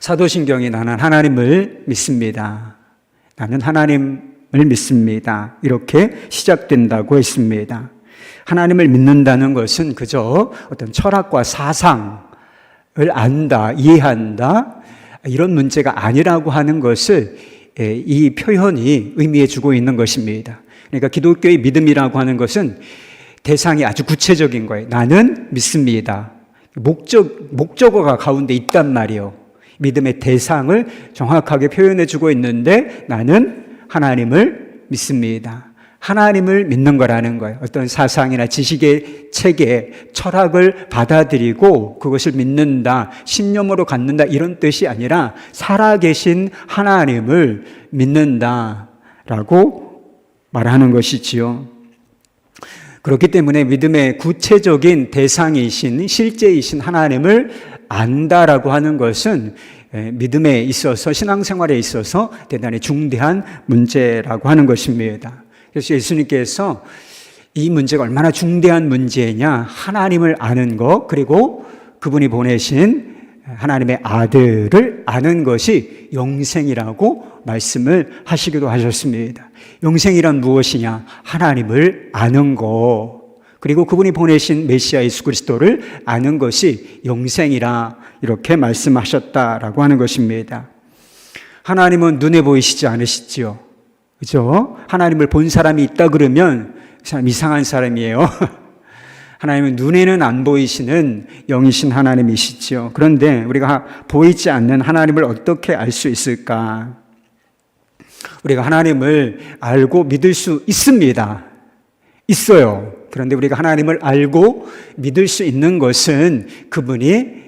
사도신경이 나는 하나님을 믿습니다. 나는 하나님을 믿습니다. 이렇게 시작된다고 했습니다. 하나님을 믿는다는 것은 그저 어떤 철학과 사상을 안다, 이해한다, 이런 문제가 아니라고 하는 것을 이 표현이 의미해 주고 있는 것입니다. 그러니까 기독교의 믿음이라고 하는 것은 대상이 아주 구체적인 거예요. 나는 믿습니다. 목적어가 가운데 있단 말이에요. 믿음의 대상을 정확하게 표현해 주고 있는데 나는 하나님을 믿습니다. 하나님을 믿는 거라는 거예요. 어떤 사상이나 지식의 체계, 철학을 받아들이고 그것을 믿는다, 신념으로 갖는다 이런 뜻이 아니라 살아계신 하나님을 믿는다라고 말하는 것이지요. 그렇기 때문에 믿음의 구체적인 대상이신 실제이신 하나님을 안다라고 하는 것은 믿음에 있어서 신앙생활에 있어서 대단히 중대한 문제라고 하는 것입니다. 그래서 예수님께서 이 문제가 얼마나 중대한 문제냐, 하나님을 아는 것, 그리고 그분이 보내신 하나님의 아들을 아는 것이 영생이라고 말씀을 하시기도 하셨습니다. 영생이란 무엇이냐? 하나님을 아는 것, 그리고 그분이 보내신 메시아 예수 그리스도를 아는 것이 영생이라 이렇게 말씀하셨다라고 하는 것입니다. 하나님은 눈에 보이시지 않으시지요? 그죠? 하나님을 본 사람이 있다 그러면 그 사람 이상한 사람이에요. 하나님은 눈에는 안 보이시는 영이신 하나님이시죠. 그런데 우리가 보이지 않는 하나님을 어떻게 알 수 있을까? 우리가 하나님을 알고 믿을 수 있습니다. 있어요. 그런데 우리가 하나님을 알고 믿을 수 있는 것은 그분이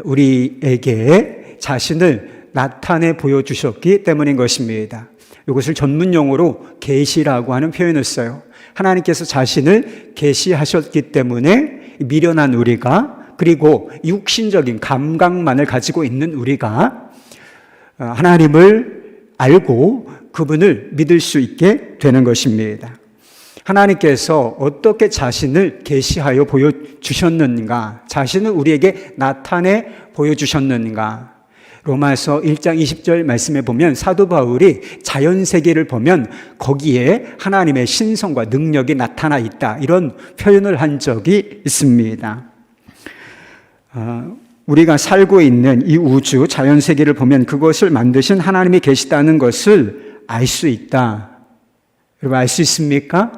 우리에게 자신을 나타내 보여주셨기 때문인 것입니다. 이것을 전문 용어로 계시라고 하는 표현을 써요. 하나님께서 자신을 계시하셨기 때문에 미련한 우리가, 그리고 육신적인 감각만을 가지고 있는 우리가 하나님을 알고 그분을 믿을 수 있게 되는 것입니다. 하나님께서 어떻게 자신을 계시하여 보여주셨는가, 자신을 우리에게 나타내 보여주셨는가. 로마서 1장 20절 말씀에 보면 사도 바울이 자연세계를 보면 거기에 하나님의 신성과 능력이 나타나 있다, 이런 표현을 한 적이 있습니다. 우리가 살고 있는 이 우주, 자연세계를 보면 그것을 만드신 하나님이 계시다는 것을 알 수 있다. 여러분 알 수 있습니까?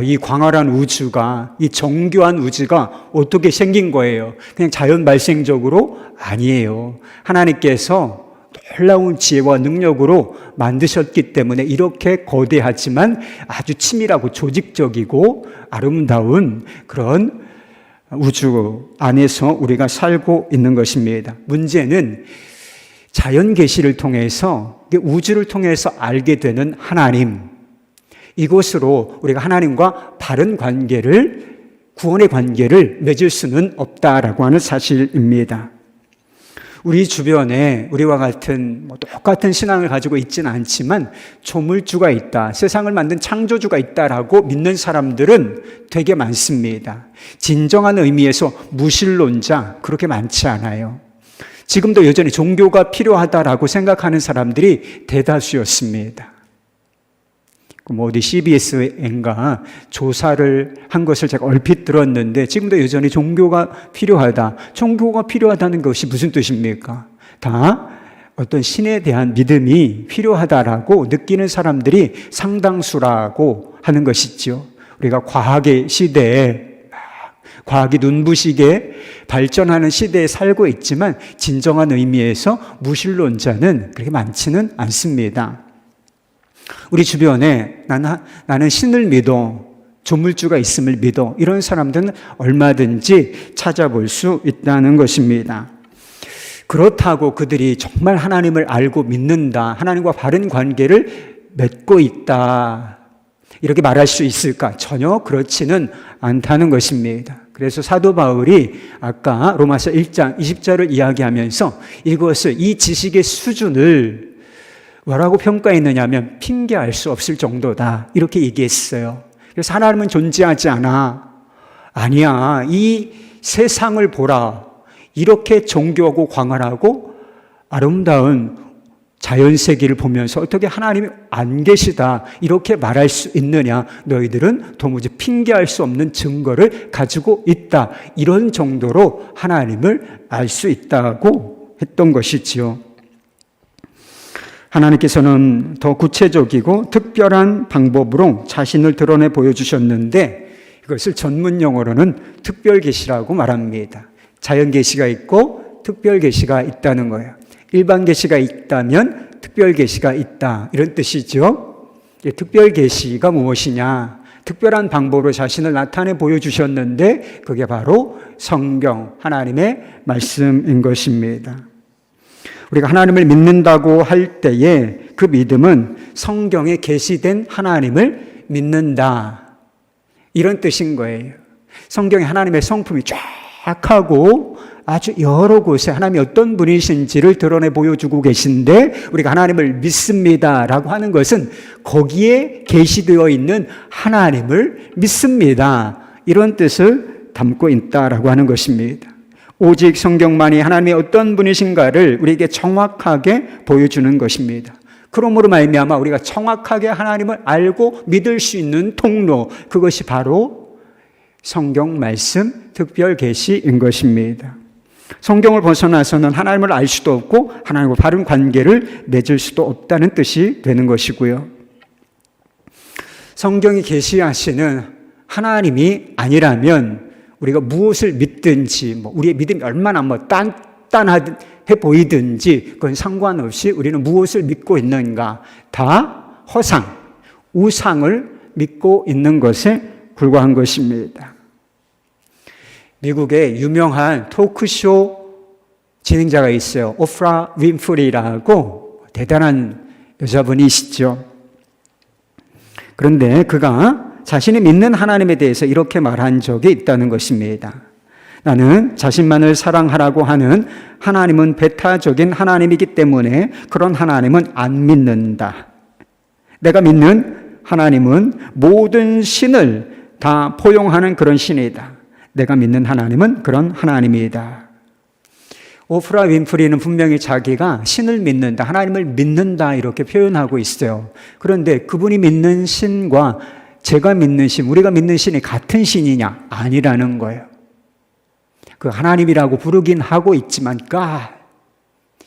이 광활한 우주가, 이 정교한 우주가 어떻게 생긴 거예요? 그냥 자연 발생적으로? 아니에요. 하나님께서 놀라운 지혜와 능력으로 만드셨기 때문에 이렇게 거대하지만 아주 치밀하고 조직적이고 아름다운 그런 우주 안에서 우리가 살고 있는 것입니다. 문제는 자연 계시를 통해서, 우주를 통해서 알게 되는 하나님, 이곳으로 우리가 하나님과 바른 관계를, 구원의 관계를 맺을 수는 없다라고 하는 사실입니다. 우리 주변에 우리와 같은 똑같은 신앙을 가지고 있지는 않지만 조물주가 있다, 세상을 만든 창조주가 있다라고 믿는 사람들은 되게 많습니다. 진정한 의미에서 무신론자 그렇게 많지 않아요. 지금도 여전히 종교가 필요하다라고 생각하는 사람들이 대다수였습니다. 어디 CBS인가 조사를 한 것을 제가 얼핏 들었는데 지금도 여전히 종교가 필요하다. 종교가 필요하다는 것이 무슨 뜻입니까? 다 어떤 신에 대한 믿음이 필요하다라고 느끼는 사람들이 상당수라고 하는 것이죠. 우리가 과학의 시대에, 과학이 눈부시게 발전하는 시대에 살고 있지만 진정한 의미에서 무신론자는 그렇게 많지는 않습니다. 우리 주변에 나는 신을 믿어, 조물주가 있음을 믿어, 이런 사람들은 얼마든지 찾아볼 수 있다는 것입니다. 그렇다고 그들이 정말 하나님을 알고 믿는다, 하나님과 바른 관계를 맺고 있다, 이렇게 말할 수 있을까? 전혀 그렇지는 않다는 것입니다. 그래서 사도 바울이 아까 로마서 1장 20절을 이야기하면서 이것을, 이 지식의 수준을 뭐라고 평가했느냐 하면 핑계할 수 없을 정도다, 이렇게 얘기했어요. 그래서 하나님은 존재하지 않아. 아니야, 이 세상을 보라. 이렇게 정교하고 광활하고 아름다운 자연세계를 보면서 어떻게 하나님이 안 계시다 이렇게 말할 수 있느냐? 너희들은 도무지 핑계할 수 없는 증거를 가지고 있다. 이런 정도로 하나님을 알 수 있다고 했던 것이지요. 하나님께서는 더 구체적이고 특별한 방법으로 자신을 드러내 보여주셨는데 이것을 전문 용어로는 특별계시라고 말합니다. 자연계시가 있고 특별계시가 있다는 거예요. 일반계시가 있다면 특별계시가 있다 이런 뜻이죠. 특별계시가 무엇이냐? 특별한 방법으로 자신을 나타내 보여주셨는데 그게 바로 성경, 하나님의 말씀인 것입니다. 우리가 하나님을 믿는다고 할 때에 그 믿음은 성경에 계시된 하나님을 믿는다 이런 뜻인 거예요. 성경에 하나님의 성품이 쫙 하고 아주 여러 곳에 하나님이 어떤 분이신지를 드러내 보여주고 계신데 우리가 하나님을 믿습니다라고 하는 것은 거기에 계시되어 있는 하나님을 믿습니다. 이런 뜻을 담고 있다라고 하는 것입니다. 오직 성경만이 하나님이 어떤 분이신가를 우리에게 정확하게 보여주는 것입니다. 그러므로 말미암아 우리가 정확하게 하나님을 알고 믿을 수 있는 통로, 그것이 바로 성경 말씀 특별 계시인 것입니다. 성경을 벗어나서는 하나님을 알 수도 없고 하나님과 바른 관계를 맺을 수도 없다는 뜻이 되는 것이고요. 성경이 계시하시는 하나님이 아니라면 우리가 무엇을 믿든지 우리의 믿음이 얼마나 단단해 보이든지 그건 상관없이 우리는 무엇을 믿고 있는가? 다 허상, 우상을 믿고 있는 것에 불과한 것입니다. 미국의 유명한 토크쇼 진행자가 있어요. 오프라 윈프리라고 대단한 여자분이시죠. 그런데 그가 자신이 믿는 하나님에 대해서 이렇게 말한 적이 있다는 것입니다. 나는 자신만을 사랑하라고 하는 하나님은 배타적인 하나님이기 때문에 그런 하나님은 안 믿는다. 내가 믿는 하나님은 모든 신을 다 포용하는 그런 신이다. 내가 믿는 하나님은 그런 하나님이다. 오프라 윈프리는 분명히 자기가 신을 믿는다, 하나님을 믿는다 이렇게 표현하고 있어요. 그런데 그분이 믿는 신과 제가 믿는 신, 우리가 믿는 신이 같은 신이냐? 아니라는 거예요. 그 하나님이라고 부르긴 하고 있지만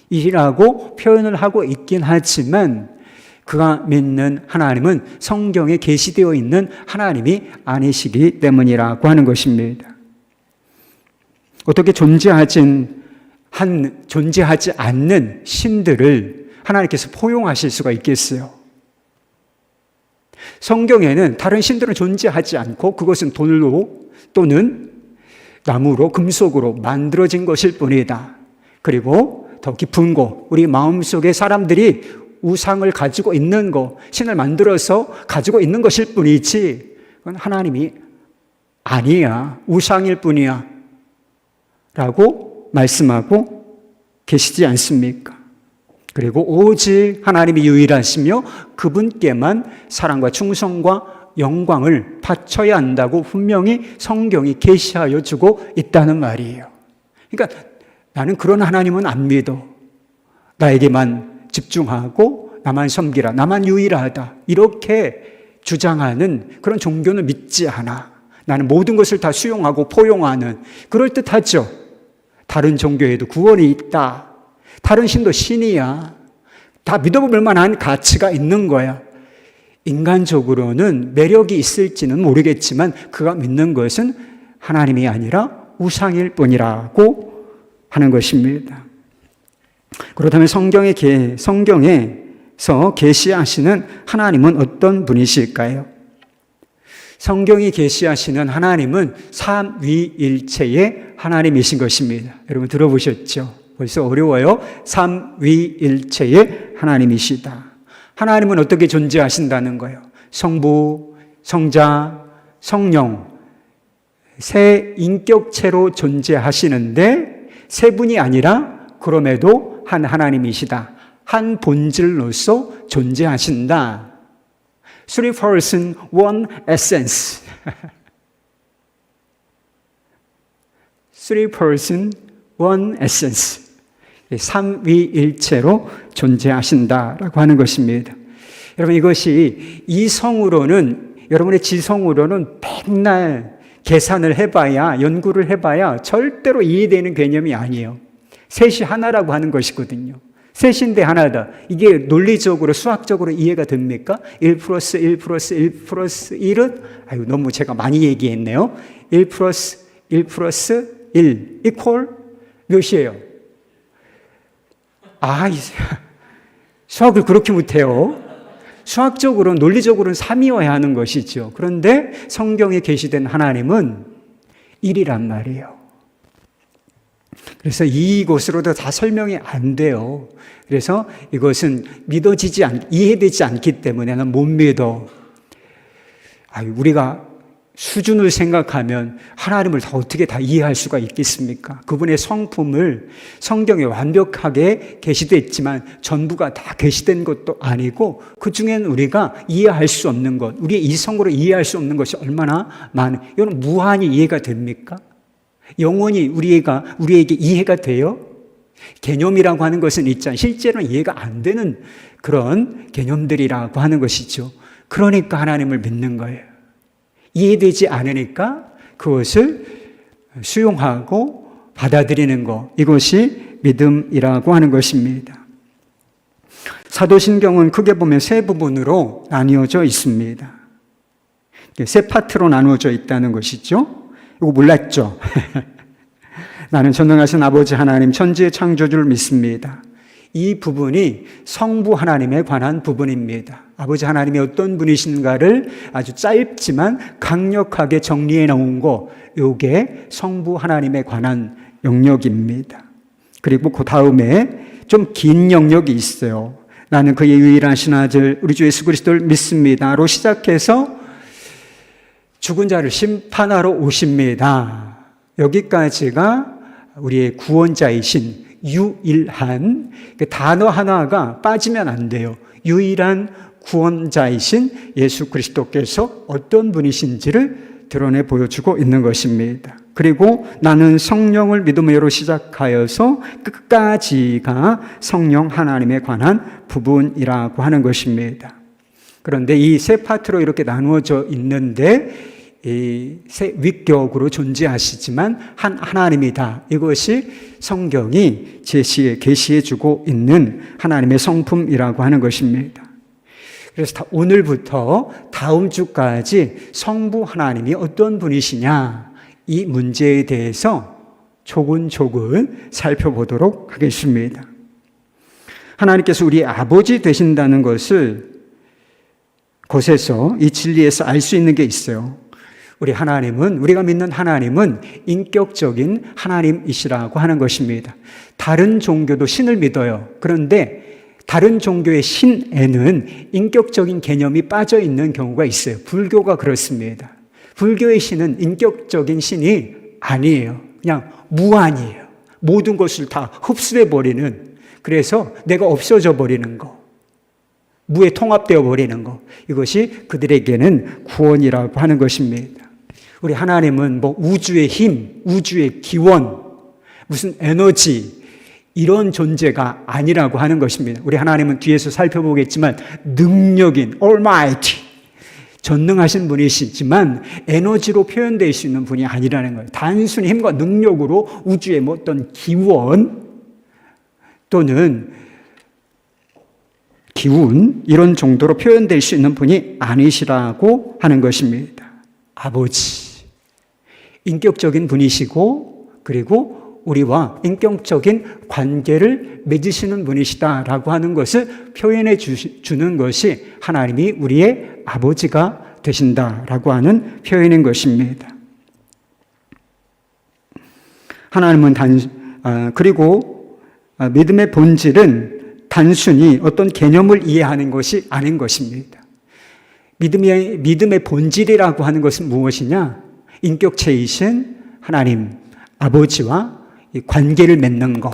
God이라고 표현을 하고 있긴 하지만 그가 믿는 하나님은 성경에 계시되어 있는 하나님이 아니시기 때문이라고 하는 것입니다. 어떻게 존재하지 않는 신들을 하나님께서 포용하실 수가 있겠어요? 성경에는 다른 신들은 존재하지 않고 그것은 돌로 또는 나무로 금속으로 만들어진 것일 뿐이다. 그리고 더 깊은 곳, 우리 마음속에 사람들이 우상을 가지고 있는 것, 신을 만들어서 가지고 있는 것일 뿐이지 그건 하나님이 아니야, 우상일 뿐이야 라고 말씀하고 계시지 않습니까? 그리고 오직 하나님이 유일하시며 그분께만 사랑과 충성과 영광을 바쳐야 한다고 분명히 성경이 계시하여 주고 있다는 말이에요. 그러니까 나는 그런 하나님은 안 믿어. 나에게만 집중하고 나만 섬기라, 나만 유일하다 이렇게 주장하는 그런 종교는 믿지 않아. 나는 모든 것을 다 수용하고 포용하는, 그럴듯하죠. 다른 종교에도 구원이 있다. 다른 신도 신이야. 다 믿어볼 만한 가치가 있는 거야. 인간적으로는 매력이 있을지는 모르겠지만 그가 믿는 것은 하나님이 아니라 우상일 뿐이라고 하는 것입니다. 그렇다면 성경에서 계시하시는 하나님은 어떤 분이실까요? 성경이 계시하시는 하나님은 삼위일체의 하나님이신 것입니다. 여러분 들어보셨죠? 벌써 어려워요. 삼위일체의 하나님이시다. 하나님은 어떻게 존재하신다는 거예요? 성부, 성자, 성령 세 인격체로 존재하시는데 세 분이 아니라 그럼에도 한 하나님이시다. 한 본질로서 존재하신다. Three person, one essence. Three person, one essence, 삼위일체로 존재하신다라고 하는 것입니다. 여러분, 이것이 이성으로는, 여러분의 지성으로는 백날 계산을 해봐야, 연구를 해봐야 절대로 이해되는 개념이 아니에요. 셋이 하나라고 하는 것이거든요. 셋인데 하나다. 이게 논리적으로, 수학적으로 이해가 됩니까? 1 플러스 1 플러스 1 플러스 1은, 아유, 너무 제가 많이 얘기했네요. 1 플러스 1 플러스 1 이퀄 몇이에요? 수학을 그렇게 못해요. 수학적으로는, 논리적으로는 3이어야 하는 것이죠. 그런데 성경에 계시된 하나님은 1이란 말이에요. 그래서 이것으로도 다 설명이 안 돼요. 그래서 이것은 이해되지 않기 때문에 난 못 믿어. 우리가 수준을 생각하면 하나님을 어떻게 다 이해할 수가 있겠습니까? 그분의 성품을 성경에 완벽하게 계시되어 있지만 전부가 다 계시된 것도 아니고, 그 중에는 우리가 이해할 수 없는 것, 우리의 이성으로 이해할 수 없는 것이 얼마나 많은, 이건 무한히 이해가 됩니까? 영원히 우리에게 이해가 돼요? 개념이라고 하는 것은 있잖아요. 실제로는 이해가 안 되는 그런 개념들이라고 하는 것이죠. 그러니까 하나님을 믿는 거예요. 이해되지 않으니까 그것을 수용하고 받아들이는 것, 이것이 믿음이라고 하는 것입니다. 사도신경은 크게 보면 세 부분으로 나뉘어져 있습니다. 세 파트로 나누어져 있다는 것이죠. 이거 몰랐죠? 나는 전능하신 아버지 하나님, 천지의 창조주를 믿습니다. 이 부분이 성부 하나님에 관한 부분입니다. 아버지 하나님이 어떤 분이신가를 아주 짧지만 강력하게 정리해 놓은 거, 이게 성부 하나님에 관한 영역입니다. 그리고 그 다음에 좀 긴 영역이 있어요. 나는 그의 유일하신 아들 우리 주 예수 그리스도를 믿습니다로 시작해서 죽은 자를 심판하러 오십니다. 여기까지가 우리의 구원자이신 유일한, 그 단어 하나가 빠지면 안 돼요. 유일한 구원자이신 예수 그리스도께서 어떤 분이신지를 드러내 보여주고 있는 것입니다. 그리고 나는 성령을 믿음으로 시작하여서 끝까지가 성령 하나님에 관한 부분이라고 하는 것입니다. 그런데 이 세 파트로 이렇게 나누어져 있는데, 이 세 위격으로 존재하시지만 한 하나님이다. 이것이 성경이 계시해 주고 있는 하나님의 성품이라고 하는 것입니다. 그래서 오늘부터 다음 주까지 성부 하나님이 어떤 분이시냐, 이 문제에 대해서 조근조근 살펴보도록 하겠습니다. 하나님께서 우리의 아버지 되신다는 것에서 이 진리에서 알 수 있는 게 있어요. 우리가 믿는 하나님은 인격적인 하나님이시라고 하는 것입니다. 다른 종교도 신을 믿어요. 그런데 다른 종교의 신에는 인격적인 개념이 빠져 있는 경우가 있어요. 불교가 그렇습니다. 불교의 신은 인격적인 신이 아니에요. 그냥 무한이에요. 모든 것을 다 흡수해 버리는, 그래서 내가 없어져 버리는 거, 무에 통합되어 버리는 것, 이것이 그들에게는 구원이라고 하는 것입니다. 우리 하나님은 우주의 힘, 우주의 기원, 무슨 에너지, 이런 존재가 아니라고 하는 것입니다. 우리 하나님은 뒤에서 살펴보겠지만 능력인 Almighty, 전능하신 분이시지만 에너지로 표현될 수 있는 분이 아니라는 거예요. 단순히 힘과 능력으로 우주의 어떤 기원 또는 기운, 이런 정도로 표현될 수 있는 분이 아니시라고 하는 것입니다. 아버지, 인격적인 분이시고, 그리고 우리와 인격적인 관계를 맺으시는 분이시다라고 하는 것을 표현해 주는 것이 하나님이 우리의 아버지가 되신다라고 하는 표현인 것입니다. 하나님은 그리고 믿음의 본질은 단순히 어떤 개념을 이해하는 것이 아닌 것입니다. 믿음의 본질이라고 하는 것은 무엇이냐? 인격체이신 하나님, 아버지와 관계를 맺는 것,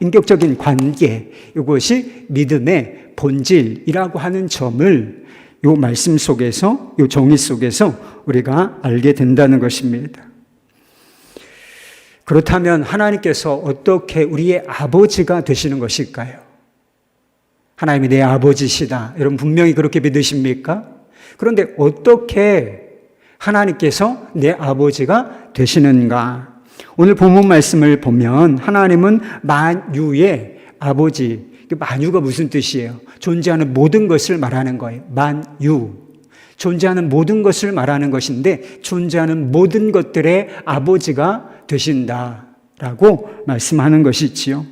인격적인 관계, 이것이 믿음의 본질이라고 하는 점을 이 말씀 속에서, 이 정의 속에서 우리가 알게 된다는 것입니다. 그렇다면 하나님께서 어떻게 우리의 아버지가 되시는 것일까요? 하나님이 내 아버지시다. 여러분 분명히 그렇게 믿으십니까? 그런데 어떻게 하나님께서 내 아버지가 되시는가? 오늘 본문 말씀을 보면 하나님은 만유의 아버지. 만유가 무슨 뜻이에요? 존재하는 모든 것을 말하는 거예요. 만유. 존재하는 모든 것을 말하는 것인데 존재하는 모든 것들의 아버지가 되신다라고 말씀하는 것이지요.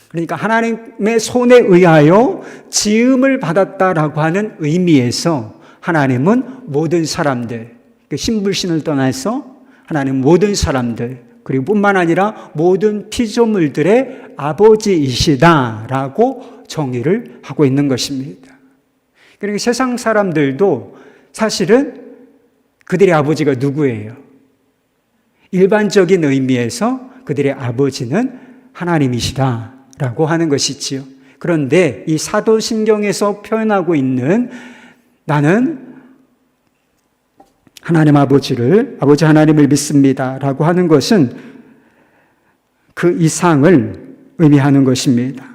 그러니까 하나님의 손에 의하여 지음을 받았다라고 하는 의미에서 하나님은 모든 사람들, 신불신을 떠나서 하나님은 모든 사람들, 그리고 뿐만 아니라 모든 피조물들의 아버지이시다라고 정의를 하고 있는 것입니다. 그러니까 세상 사람들도 사실은 그들의 아버지가 누구예요? 일반적인 의미에서 그들의 아버지는 하나님이시다라고 하는 것이지요. 그런데 이 사도신경에서 표현하고 있는 나는 하나님 아버지 하나님을 믿습니다라고 하는 것은 그 이상을 의미하는 것입니다.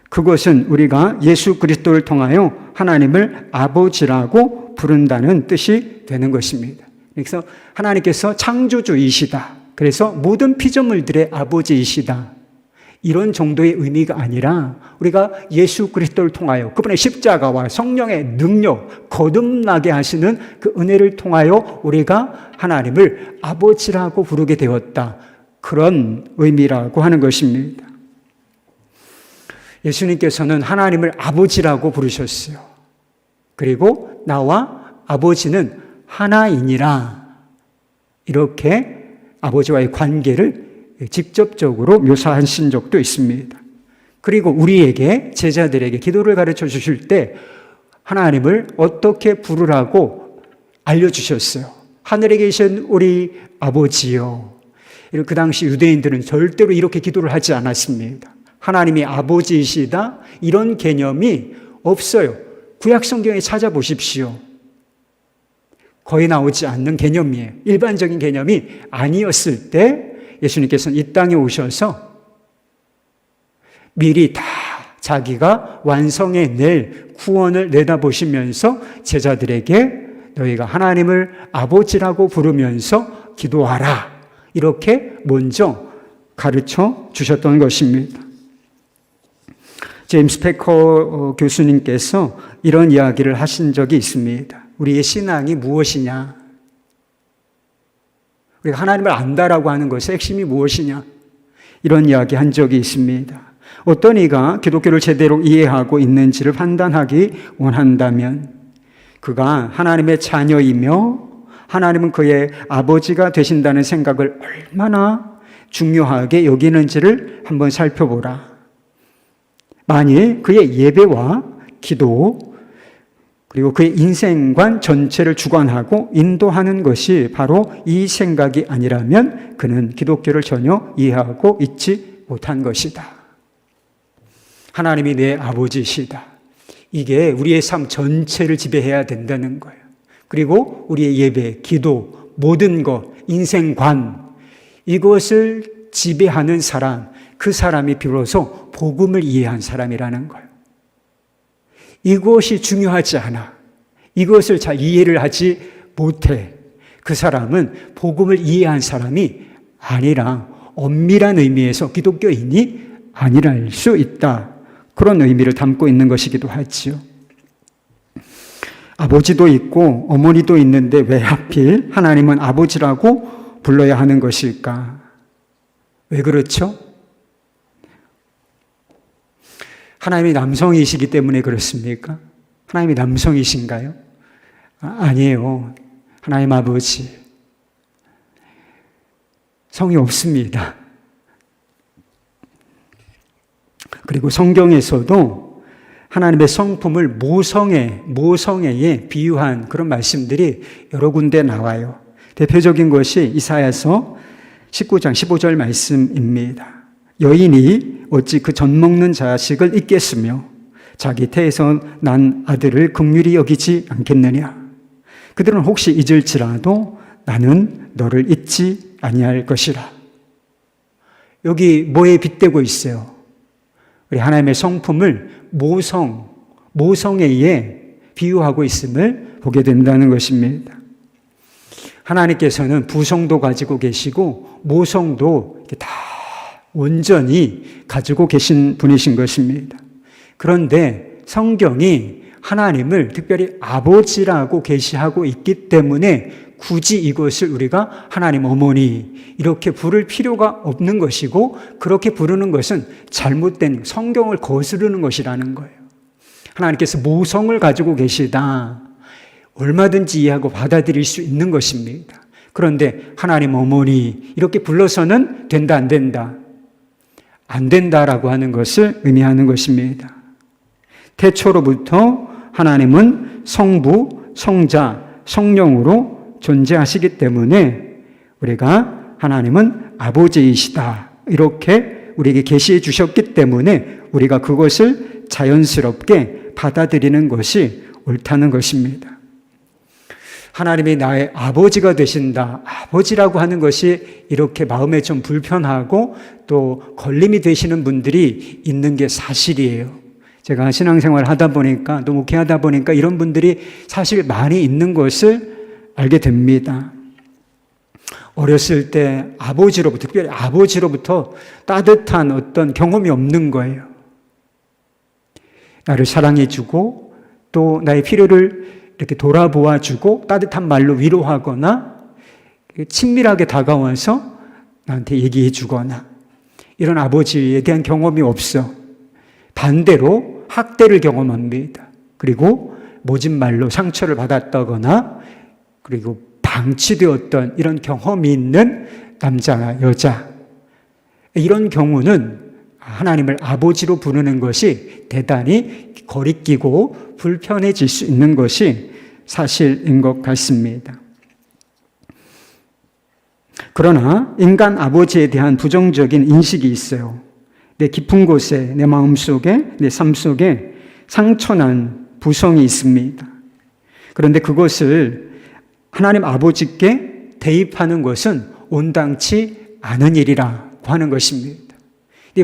그것은 우리가 예수 그리스도를 통하여 하나님을 아버지라고 부른다는 뜻이 되는 것입니다. 그래서 하나님께서 창조주이시다. 그래서 모든 피조물들의 아버지이시다. 이런 정도의 의미가 아니라 우리가 예수 그리스도를 통하여 그분의 십자가와 성령의 능력, 거듭나게 하시는 그 은혜를 통하여 우리가 하나님을 아버지라고 부르게 되었다. 그런 의미라고 하는 것입니다. 예수님께서는 하나님을 아버지라고 부르셨어요. 그리고 나와 아버지는 하나이니라. 이렇게 아버지와의 관계를 직접적으로 묘사하신 적도 있습니다. 그리고 우리에게, 제자들에게 기도를 가르쳐 주실 때 하나님을 어떻게 부르라고 알려주셨어요. 하늘에 계신 우리 아버지요. 그 당시 유대인들은 절대로 이렇게 기도를 하지 않았습니다. 하나님이 아버지이시다 이런 개념이 없어요. 구약 성경에 찾아보십시오. 거의 나오지 않는 개념이에요. 일반적인 개념이 아니었을 때 예수님께서는 이 땅에 오셔서 미리 다 자기가 완성해낼 구원을 내다보시면서 제자들에게 너희가 하나님을 아버지라고 부르면서 기도하라. 이렇게 먼저 가르쳐 주셨던 것입니다. 제임스 패커 교수님께서 이런 이야기를 하신 적이 있습니다. 우리의 신앙이 무엇이냐? 우리가 하나님을 안다라고 하는 것의 핵심이 무엇이냐? 이런 이야기 한 적이 있습니다. 어떤 이가 기독교를 제대로 이해하고 있는지를 판단하기 원한다면 그가 하나님의 자녀이며 하나님은 그의 아버지가 되신다는 생각을 얼마나 중요하게 여기는지를 한번 살펴보라. 만일 그의 예배와 기도 그리고 그의 인생관 전체를 주관하고 인도하는 것이 바로 이 생각이 아니라면 그는 기독교를 전혀 이해하고 있지 못한 것이다. 하나님이 내 아버지시다. 이게 우리의 삶 전체를 지배해야 된다는 거예요. 그리고 우리의 예배, 기도, 모든 것, 인생관 이것을 지배하는 사람, 그 사람이 비로소 복음을 이해한 사람이라는 거예요. 이것이 중요하지 않아. 이것을 잘 이해를 하지 못해. 그 사람은 복음을 이해한 사람이 아니라 엄밀한 의미에서 기독교인이 아니랄 수 있다. 그런 의미를 담고 있는 것이기도 하지요. 아버지도 있고 어머니도 있는데 왜 하필 하나님은 아버지라고 불러야 하는 것일까? 왜 그렇죠? 하나님이 남성이시기 때문에 그렇습니까? 하나님이 남성이신가요? 아니에요. 하나님 아버지. 성이 없습니다. 그리고 성경에서도 하나님의 성품을 모성애에 비유한 그런 말씀들이 여러 군데 나와요. 대표적인 것이 이사야서 19장 15절 말씀입니다. 여인이 어찌 그 젖먹는 자식을 잊겠으며 자기 태에서 난 아들을 긍휼히 여기지 않겠느냐. 그들은 혹시 잊을지라도 나는 너를 잊지 아니할 것이라. 여기 뭐에 빗대고 있어요? 우리 하나님의 성품을 모성에 의해 비유하고 있음을 보게 된다는 것입니다. 하나님께서는 부성도 가지고 계시고 모성도 다 온전히 가지고 계신 분이신 것입니다. 그런데 성경이 하나님을 특별히 아버지라고 계시하고 있기 때문에 굳이 이것을 우리가 하나님 어머니 이렇게 부를 필요가 없는 것이고, 그렇게 부르는 것은 잘못된 성경을 거스르는 것이라는 거예요. 하나님께서 모성을 가지고 계시다, 얼마든지 이해하고 받아들일 수 있는 것입니다. 그런데 하나님 어머니 이렇게 불러서는 된다, 안 된다? 안 된다라고 하는 것을 의미하는 것입니다. 태초로부터 하나님은 성부, 성자, 성령으로 존재하시기 때문에 우리가 하나님은 아버지이시다 이렇게 우리에게 계시해 주셨기 때문에 우리가 그것을 자연스럽게 받아들이는 것이 옳다는 것입니다. 하나님이 나의 아버지가 되신다, 아버지라고 하는 것이 이렇게 마음에 좀 불편하고 또 걸림이 되시는 분들이 있는 게 사실이에요. 제가 신앙생활 하다 보니까, 또 목회하다 보니까 이런 분들이 사실 많이 있는 것을 알게 됩니다. 어렸을 때 아버지로부터, 특별히 아버지로부터 따뜻한 어떤 경험이 없는 거예요. 나를 사랑해주고 또 나의 필요를 이렇게 돌아보아주고 따뜻한 말로 위로하거나 친밀하게 다가와서 나한테 얘기해주거나 이런 아버지에 대한 경험이 없어. 반대로 학대를 경험합니다. 그리고 모진 말로 상처를 받았다거나 그리고 방치되었던 이런 경험이 있는 남자나 여자, 이런 경우는 하나님을 아버지로 부르는 것이 대단히 거리끼고 불편해질 수 있는 것이 사실인 것 같습니다. 그러나 인간 아버지에 대한 부정적인 인식이 있어요. 내 깊은 곳에, 내 마음속에, 내 삶 속에 상처난 부성이 있습니다. 그런데 그것을 하나님 아버지께 대입하는 것은 온당치 않은 일이라고 하는 것입니다.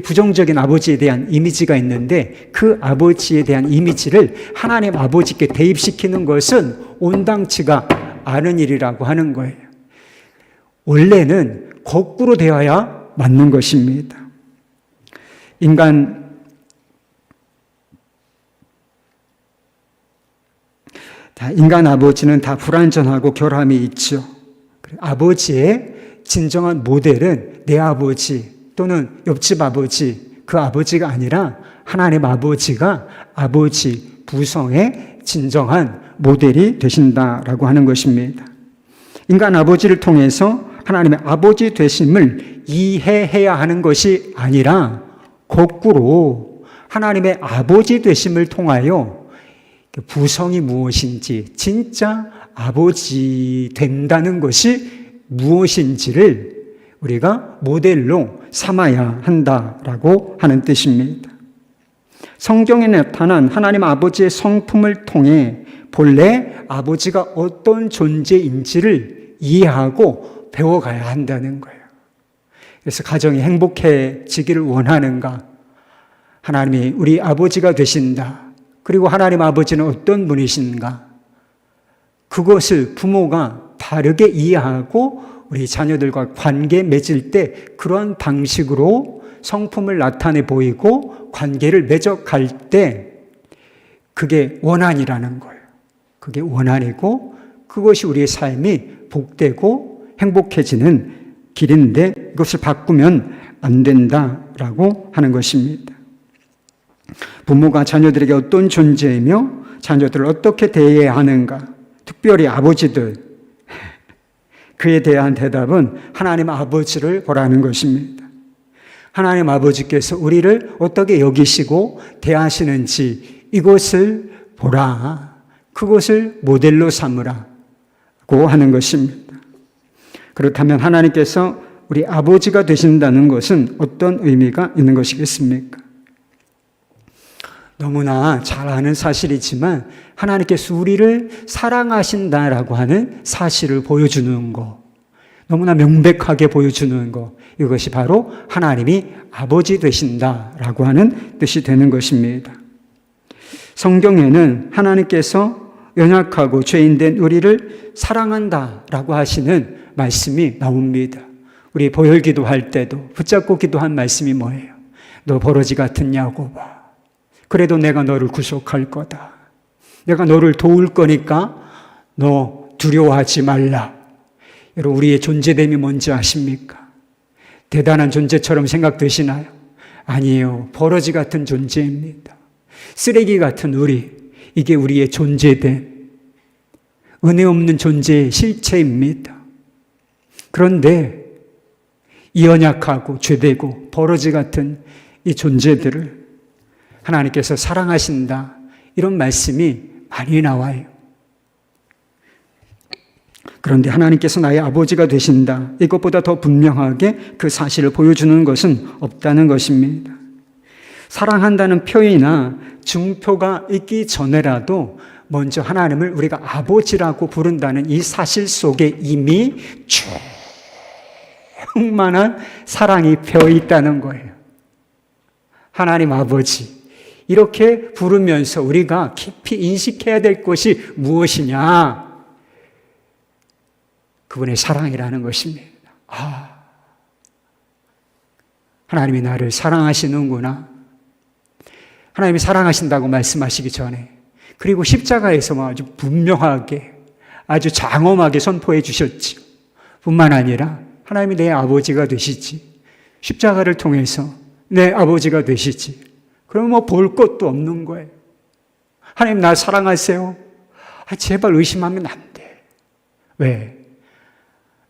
부정적인 아버지에 대한 이미지가 있는데 그 아버지에 대한 이미지를 하나님 아버지께 대입시키는 것은 온당치가 않은 일이라고 하는 거예요. 원래는 거꾸로 되어야 맞는 것입니다. 인간 아버지는 다 불완전하고 결함이 있죠. 아버지의 진정한 모델은 내 아버지 또는 옆집 아버지, 그 아버지가 아니라 하나님 아버지가 아버지 부성의 진정한 모델이 되신다라고 하는 것입니다. 인간 아버지를 통해서 하나님의 아버지 되심을 이해해야 하는 것이 아니라 거꾸로 하나님의 아버지 되심을 통하여 부성이 무엇인지, 진짜 아버지 된다는 것이 무엇인지를 우리가 모델로 삼아야 한다라고 하는 뜻입니다. 성경에 나타난 하나님 아버지의 성품을 통해 본래 아버지가 어떤 존재인지를 이해하고 배워가야 한다는 거예요. 그래서 가정이 행복해지기를 원하는가? 하나님이 우리 아버지가 되신다. 그리고 하나님 아버지는 어떤 분이신가? 그것을 부모가 바르게 이해하고 우리 자녀들과 관계 맺을 때 그런 방식으로 성품을 나타내 보이고 관계를 맺어갈 때 그게 원한이라는 거예요. 그게 원한이고 그것이 우리의 삶이 복되고 행복해지는 길인데 이것을 바꾸면 안 된다라고 하는 것입니다. 부모가 자녀들에게 어떤 존재이며 자녀들을 어떻게 대해야 하는가, 특별히 아버지들, 그에 대한 대답은 하나님 아버지를 보라는 것입니다. 하나님 아버지께서 우리를 어떻게 여기시고 대하시는지 이것을 보라. 그것을 모델로 삼으라고 하는 것입니다. 그렇다면 하나님께서 우리 아버지가 되신다는 것은 어떤 의미가 있는 것이겠습니까? 너무나 잘 아는 사실이지만 하나님께서 우리를 사랑하신다라고 하는 사실을 보여주는 것. 너무나 명백하게 보여주는 것, 이것이 바로 하나님이 아버지 되신다라고 하는 뜻이 되는 것입니다. 성경에는 하나님께서 연약하고 죄인된 우리를 사랑한다라고 하시는 말씀이 나옵니다. 우리 보혈기도 할 때도 붙잡고 기도한 말씀이 뭐예요? 너 버러지 같은 야곱아, 그래도 내가 너를 구속할 거다. 내가 너를 도울 거니까 너 두려워하지 말라. 여러분, 우리의 존재됨이 뭔지 아십니까? 대단한 존재처럼 생각되시나요? 아니에요. 버러지 같은 존재입니다. 쓰레기 같은 우리, 이게 우리의 존재됨, 은혜 없는 존재의 실체입니다. 그런데 이 연약하고 죄되고 버러지 같은 이 존재들을 하나님께서 사랑하신다, 이런 말씀이 많이 나와요. 그런데 하나님께서 나의 아버지가 되신다, 이것보다 더 분명하게 그 사실을 보여주는 것은 없다는 것입니다. 사랑한다는 표현이나 증표가 있기 전에라도 먼저 하나님을 우리가 아버지라고 부른다는 이 사실 속에 이미 충만한 사랑이 배어 있다는 거예요. 하나님 아버지, 이렇게 부르면서 우리가 깊이 인식해야 될 것이 무엇이냐? 그분의 사랑이라는 것입니다. 하나님이 나를 사랑하시는구나. 하나님이 사랑하신다고 말씀하시기 전에, 그리고 십자가에서 아주 분명하게, 아주 장엄하게 선포해 주셨지요. 뿐만 아니라 하나님이 내 아버지가 되시지, 십자가를 통해서 내 아버지가 되시지. 그러면 뭐 볼 것도 없는 거예요. 하나님 나 사랑하세요? 제발 의심하면 안 돼. 왜?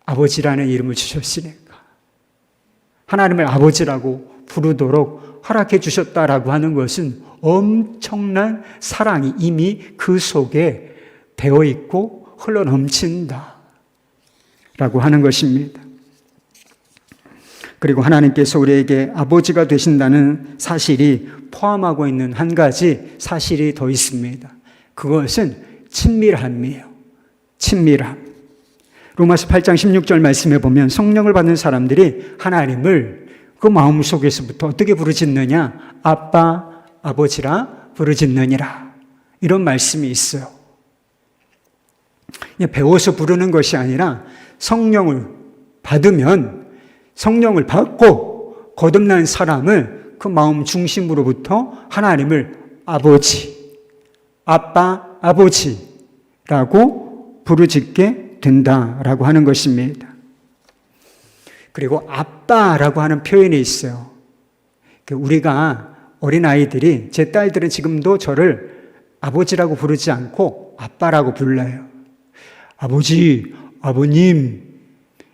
아버지라는 이름을 주셨으니까. 하나님을 아버지라고 부르도록 허락해 주셨다라고 하는 것은 엄청난 사랑이 이미 그 속에 배어 있고 흘러 넘친다 라고 하는 것입니다. 그리고 하나님께서 우리에게 아버지가 되신다는 사실이 포함하고 있는 한 가지 사실이 더 있습니다. 그것은 친밀함이에요. 친밀함. 로마서 8장 16절 말씀에 보면 성령을 받는 사람들이 하나님을 그 마음속에서부터 어떻게 부르짖느냐? 아빠, 아버지라 부르짖느니라. 이런 말씀이 있어요. 그냥 배워서 부르는 것이 아니라 성령을 받으면, 성령을 받고 거듭난 사람을 그 마음 중심으로부터 하나님을 아버지, 아빠, 아버지라고 부르짖게 된다라고 하는 것입니다. 그리고 아빠라고 하는 표현이 있어요. 우리가 어린아이들이, 제 딸들은 지금도 저를 아버지라고 부르지 않고 아빠라고 불러요. 아버지, 아버님,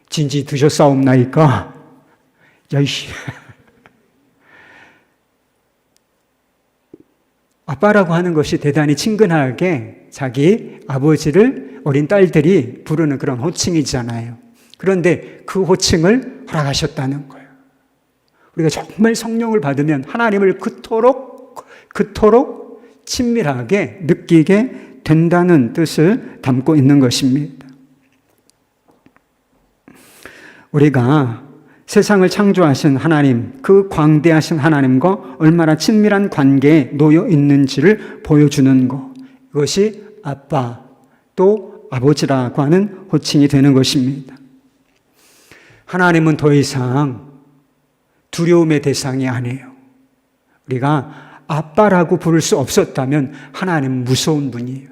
진지 드셨사옵나이까? 야이씨. 아빠라고 하는 것이 대단히 친근하게 자기 아버지를 어린 딸들이 부르는 그런 호칭이잖아요. 그런데 그 호칭을 허락하셨다는 거예요. 우리가 정말 성령을 받으면 하나님을 그토록 친밀하게 느끼게 된다는 뜻을 담고 있는 것입니다. 우리가 세상을 창조하신 하나님, 그 광대하신 하나님과 얼마나 친밀한 관계에 놓여 있는지를 보여주는 것, 이것이 아빠 또 아버지라고 하는 호칭이 되는 것입니다. 하나님은 더 이상 두려움의 대상이 아니에요. 우리가 아빠라고 부를 수 없었다면 하나님은 무서운 분이에요.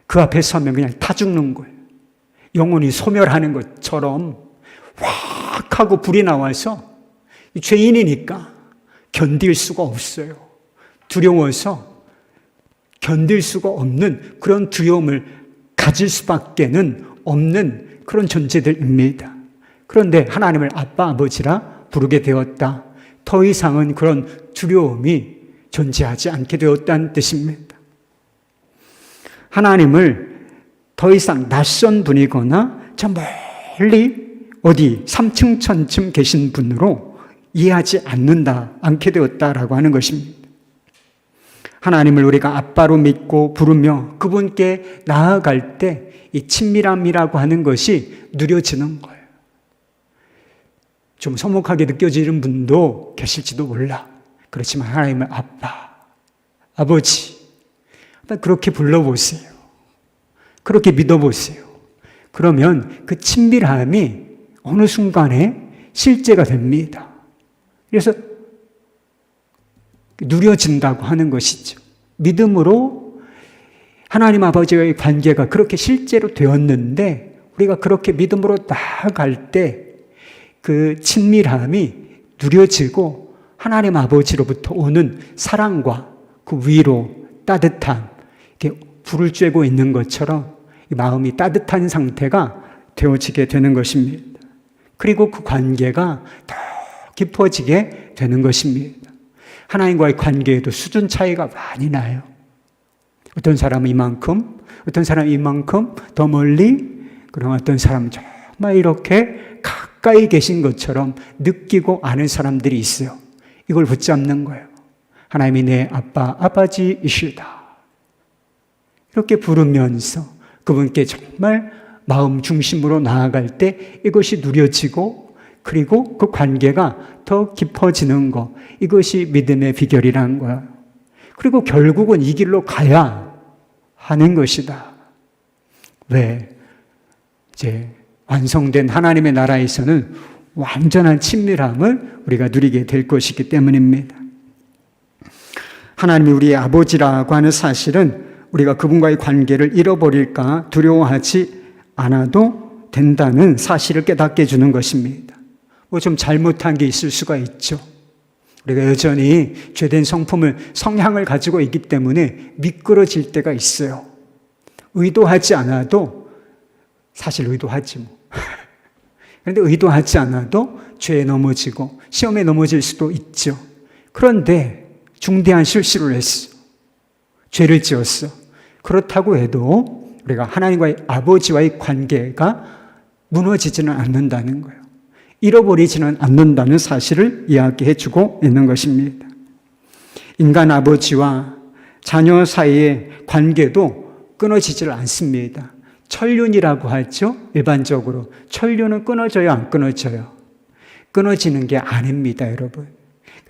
그 앞에 서면 그냥 타 죽는 거예요. 영혼이 소멸하는 것처럼 확 하고 불이 나와서 죄인이니까 견딜 수가 없어요. 두려워서 견딜 수가 없는 그런 두려움을 가질 수밖에는 없는 그런 존재들입니다. 그런데 하나님을 아빠, 아버지라 부르게 되었다. 더 이상은 그런 두려움이 존재하지 않게 되었다는 뜻입니다. 하나님을 더 이상 낯선 분이거나 저 멀리 어디 3층 천층 계신 분으로 이해하지 않게 되었다라고 하는 것입니다. 하나님을 우리가 아빠로 믿고 부르며 그분께 나아갈 때 이 친밀함이라고 하는 것이 누려지는 거예요. 좀 서먹하게 느껴지는 분도 계실지도 몰라. 그렇지만 하나님은 아빠, 아버지, 그렇게 불러보세요. 그렇게 믿어보세요. 그러면 그 친밀함이 어느 순간에 실제가 됩니다. 그래서 누려진다고 하는 것이죠. 믿음으로 하나님 아버지와의 관계가 그렇게 실제로 되었는데 우리가 그렇게 믿음으로 나아갈 때 그 친밀함이 누려지고 하나님 아버지로부터 오는 사랑과 그 위로, 따뜻함, 이렇게 불을 쬐고 있는 것처럼 마음이 따뜻한 상태가 되어지게 되는 것입니다. 그리고 그 관계가 더 깊어지게 되는 것입니다. 하나님과의 관계에도 수준 차이가 많이 나요. 어떤 사람은 이만큼, 어떤 사람은 이만큼 더 멀리, 그럼 어떤 사람은 정말 이렇게 가까이 계신 것처럼 느끼고 아는 사람들이 있어요. 이걸 붙잡는 거예요. 하나님이 내 아빠, 아버지이시다. 이렇게 부르면서 그분께 정말 마음 중심으로 나아갈 때 이것이 누려지고 그리고 그 관계가 더 깊어지는 것, 이것이 믿음의 비결이라는 거야. 그리고 결국은 이 길로 가야 하는 것이다. 왜? 이제 완성된 하나님의 나라에서는 완전한 친밀함을 우리가 누리게 될 것이기 때문입니다. 하나님이 우리의 아버지라고 하는 사실은 우리가 그분과의 관계를 잃어버릴까 두려워하지 않아도 된다는 사실을 깨닫게 해주는 것입니다. 뭐 좀 잘못한 게 있을 수가 있죠. 우리가 여전히 죄된 성향을 가지고 있기 때문에 미끄러질 때가 있어요. 의도하지 않아도, 사실 의도하지 뭐. 그런데 의도하지 않아도 죄에 넘어지고 시험에 넘어질 수도 있죠. 그런데 중대한 실수를 했어. 죄를 지었어. 그렇다고 해도 우리가 하나님과의 아버지와의 관계가 무너지지는 않는다는 거예요. 잃어버리지는 않는다는 사실을 이야기해 주고 있는 것입니다. 인간 아버지와 자녀 사이의 관계도 끊어지질 않습니다. 천륜이라고 하죠. 일반적으로 천륜은 끊어져요, 안 끊어져요? 끊어지는 게 아닙니다, 여러분.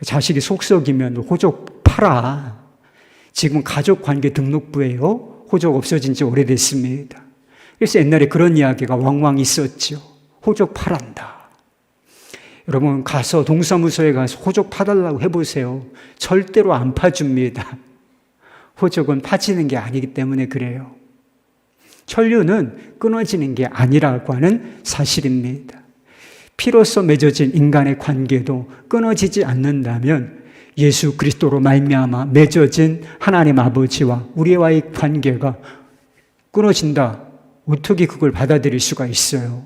자식이 속썩이면 호적 팔아. 지금 가족관계 등록부에요, 호적 없어진 지 오래됐습니다. 그래서 옛날에 그런 이야기가 왕왕 있었죠. 호적 팔한다. 여러분, 가서 동사무소에 가서 호적 파달라고 해보세요. 절대로 안 파줍니다. 호적은 파지는 게 아니기 때문에 그래요. 천륜은 끊어지는 게 아니라고 하는 사실입니다. 피로써 맺어진 인간의 관계도 끊어지지 않는다면 예수 그리스도로 말미암아 맺어진 하나님 아버지와 우리와의 관계가 끊어진다. 어떻게 그걸 받아들일 수가 있어요?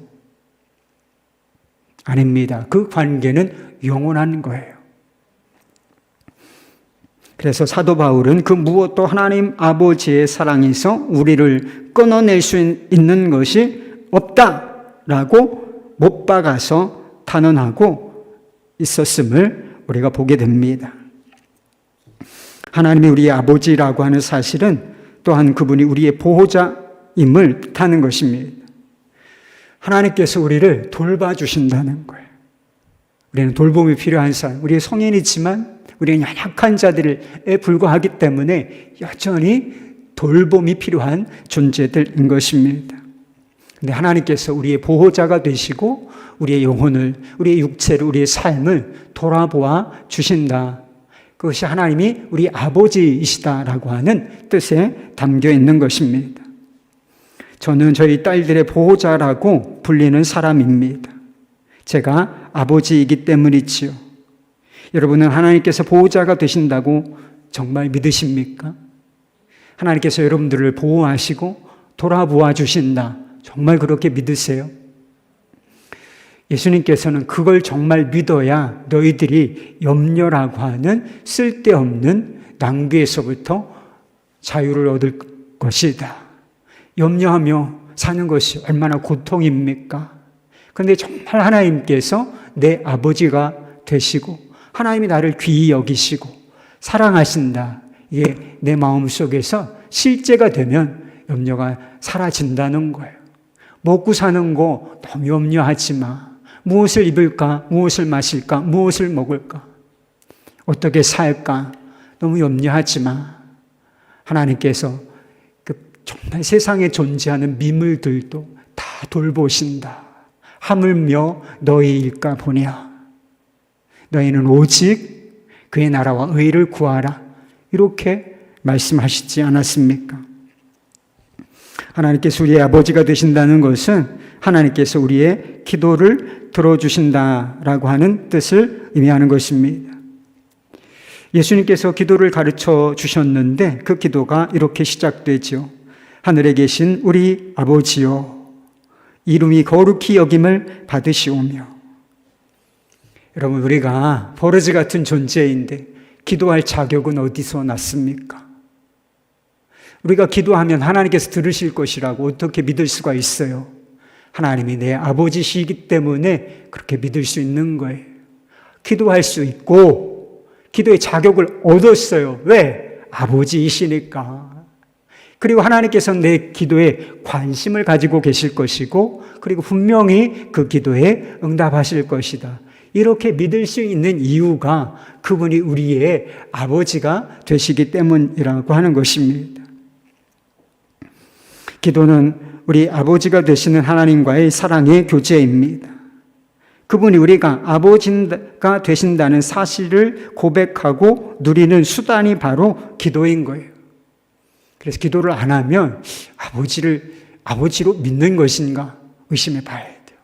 아닙니다. 그 관계는 영원한 거예요. 그래서 사도 바울은 그 무엇도 하나님 아버지의 사랑에서 우리를 끊어낼 수 있는 것이 없다라고 못 박아서 단언하고 있었음을 우리가 보게 됩니다. 하나님이 우리의 아버지라고 하는 사실은 또한 그분이 우리의 보호자임을 뜻하는 것입니다. 하나님께서 우리를 돌봐주신다는 거예요. 우리는 돌봄이 필요한 사람, 우리 성인이지만 우리는 연약한 자들에 불과하기 때문에 여전히 돌봄이 필요한 존재들인 것입니다. 그런데 하나님께서 우리의 보호자가 되시고 우리의 영혼을, 우리의 육체를, 우리의 삶을 돌아보아 주신다. 그것이 하나님이 우리 아버지이시다라고 하는 뜻에 담겨 있는 것입니다. 저는 저희 딸들의 보호자라고 불리는 사람입니다. 제가 아버지이기 때문이지요. 여러분은 하나님께서 보호자가 되신다고 정말 믿으십니까? 하나님께서 여러분들을 보호하시고 돌아보아 주신다. 정말 그렇게 믿으세요? 예수님께서는 그걸 정말 믿어야 너희들이 염려라고 하는 쓸데없는 낭비에서부터 자유를 얻을 것이다. 염려하며 사는 것이 얼마나 고통입니까? 그런데 정말 하나님께서 내 아버지가 되시고 하나님이 나를 귀히 여기시고 사랑하신다. 이게 내 마음속에서 실제가 되면 염려가 사라진다는 거예요. 먹고 사는 거 너무 염려하지 마. 무엇을 입을까? 무엇을 마실까? 무엇을 먹을까? 어떻게 살까? 너무 염려하지 마. 하나님께서 정말 세상에 존재하는 미물들도 다 돌보신다. 하물며 너희 일까 보냐. 너희는 오직 그의 나라와 의를 구하라. 이렇게 말씀하시지 않았습니까? 하나님께서 우리의 아버지가 되신다는 것은 하나님께서 우리의 기도를 들어주신다라고 하는 뜻을 의미하는 것입니다. 예수님께서 기도를 가르쳐 주셨는데 그 기도가 이렇게 시작되죠. 하늘에 계신 우리 아버지여, 이름이 거룩히 여김을 받으시오며. 여러분, 우리가 버러지 같은 존재인데 기도할 자격은 어디서 났습니까? 우리가 기도하면 하나님께서 들으실 것이라고 어떻게 믿을 수가 있어요? 하나님이 내 아버지시기 때문에 그렇게 믿을 수 있는 거예요. 기도할 수 있고 기도의 자격을 얻었어요. 왜? 아버지이시니까. 그리고 하나님께서는 내 기도에 관심을 가지고 계실 것이고, 그리고 분명히 그 기도에 응답하실 것이다. 이렇게 믿을 수 있는 이유가 그분이 우리의 아버지가 되시기 때문이라고 하는 것입니다. 기도는 우리 아버지가 되시는 하나님과의 사랑의 교제입니다. 그분이 우리가 아버지가 되신다는 사실을 고백하고 누리는 수단이 바로 기도인 거예요. 그래서 기도를 안 하면 아버지로 믿는 것인가 의심해 봐야 돼요.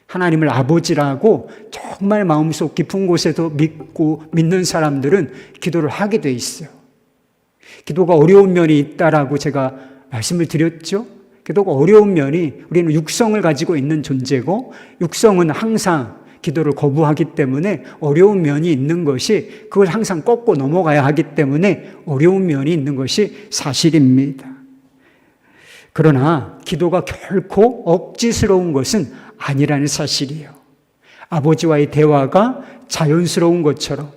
하나님을 아버지라고 정말 마음속 깊은 곳에서 믿고 믿는 사람들은 기도를 하게 돼 있어요. 기도가 어려운 면이 있다라고 제가 말씀을 드렸죠. 기도가 어려운 면이, 우리는 육성을 가지고 있는 존재고 육성은 항상 기도를 거부하기 때문에 어려운 면이 있는 것이, 그걸 항상 꺾고 넘어가야 하기 때문에 어려운 면이 있는 것이 사실입니다. 그러나 기도가 결코 억지스러운 것은 아니라는 사실이에요. 아버지와의 대화가 자연스러운 것처럼.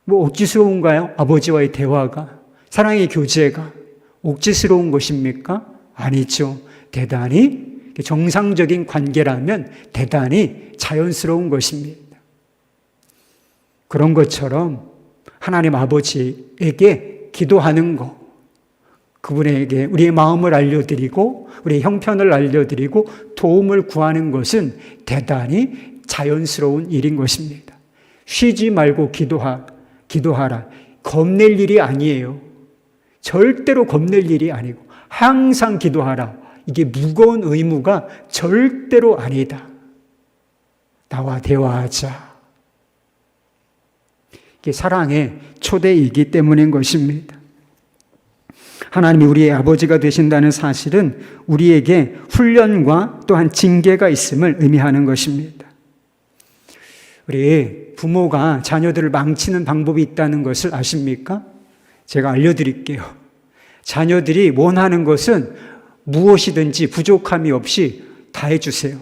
뭐 억지스러운가요? 아버지와의 대화가, 사랑의 교제가 억지스러운 것입니까? 아니죠. 대단히 정상적인 관계라면 대단히 자연스러운 것입니다. 그런 것처럼 하나님 아버지에게 기도하는 것, 그분에게 우리의 마음을 알려드리고 우리의 형편을 알려드리고 도움을 구하는 것은 대단히 자연스러운 일인 것입니다. 쉬지 말고 기도하라. 겁낼 일이 아니에요. 절대로 겁낼 일이 아니고 항상 기도하라. 이게 무거운 의무가 절대로 아니다. 나와 대화하자. 이게 사랑의 초대이기 때문인 것입니다. 하나님이 우리의 아버지가 되신다는 사실은 우리에게 훈련과 또한 징계가 있음을 의미하는 것입니다. 우리 부모가 자녀들을 망치는 방법이 있다는 것을 아십니까? 제가 알려드릴게요. 자녀들이 원하는 것은 무엇이든지 부족함이 없이 다 해주세요.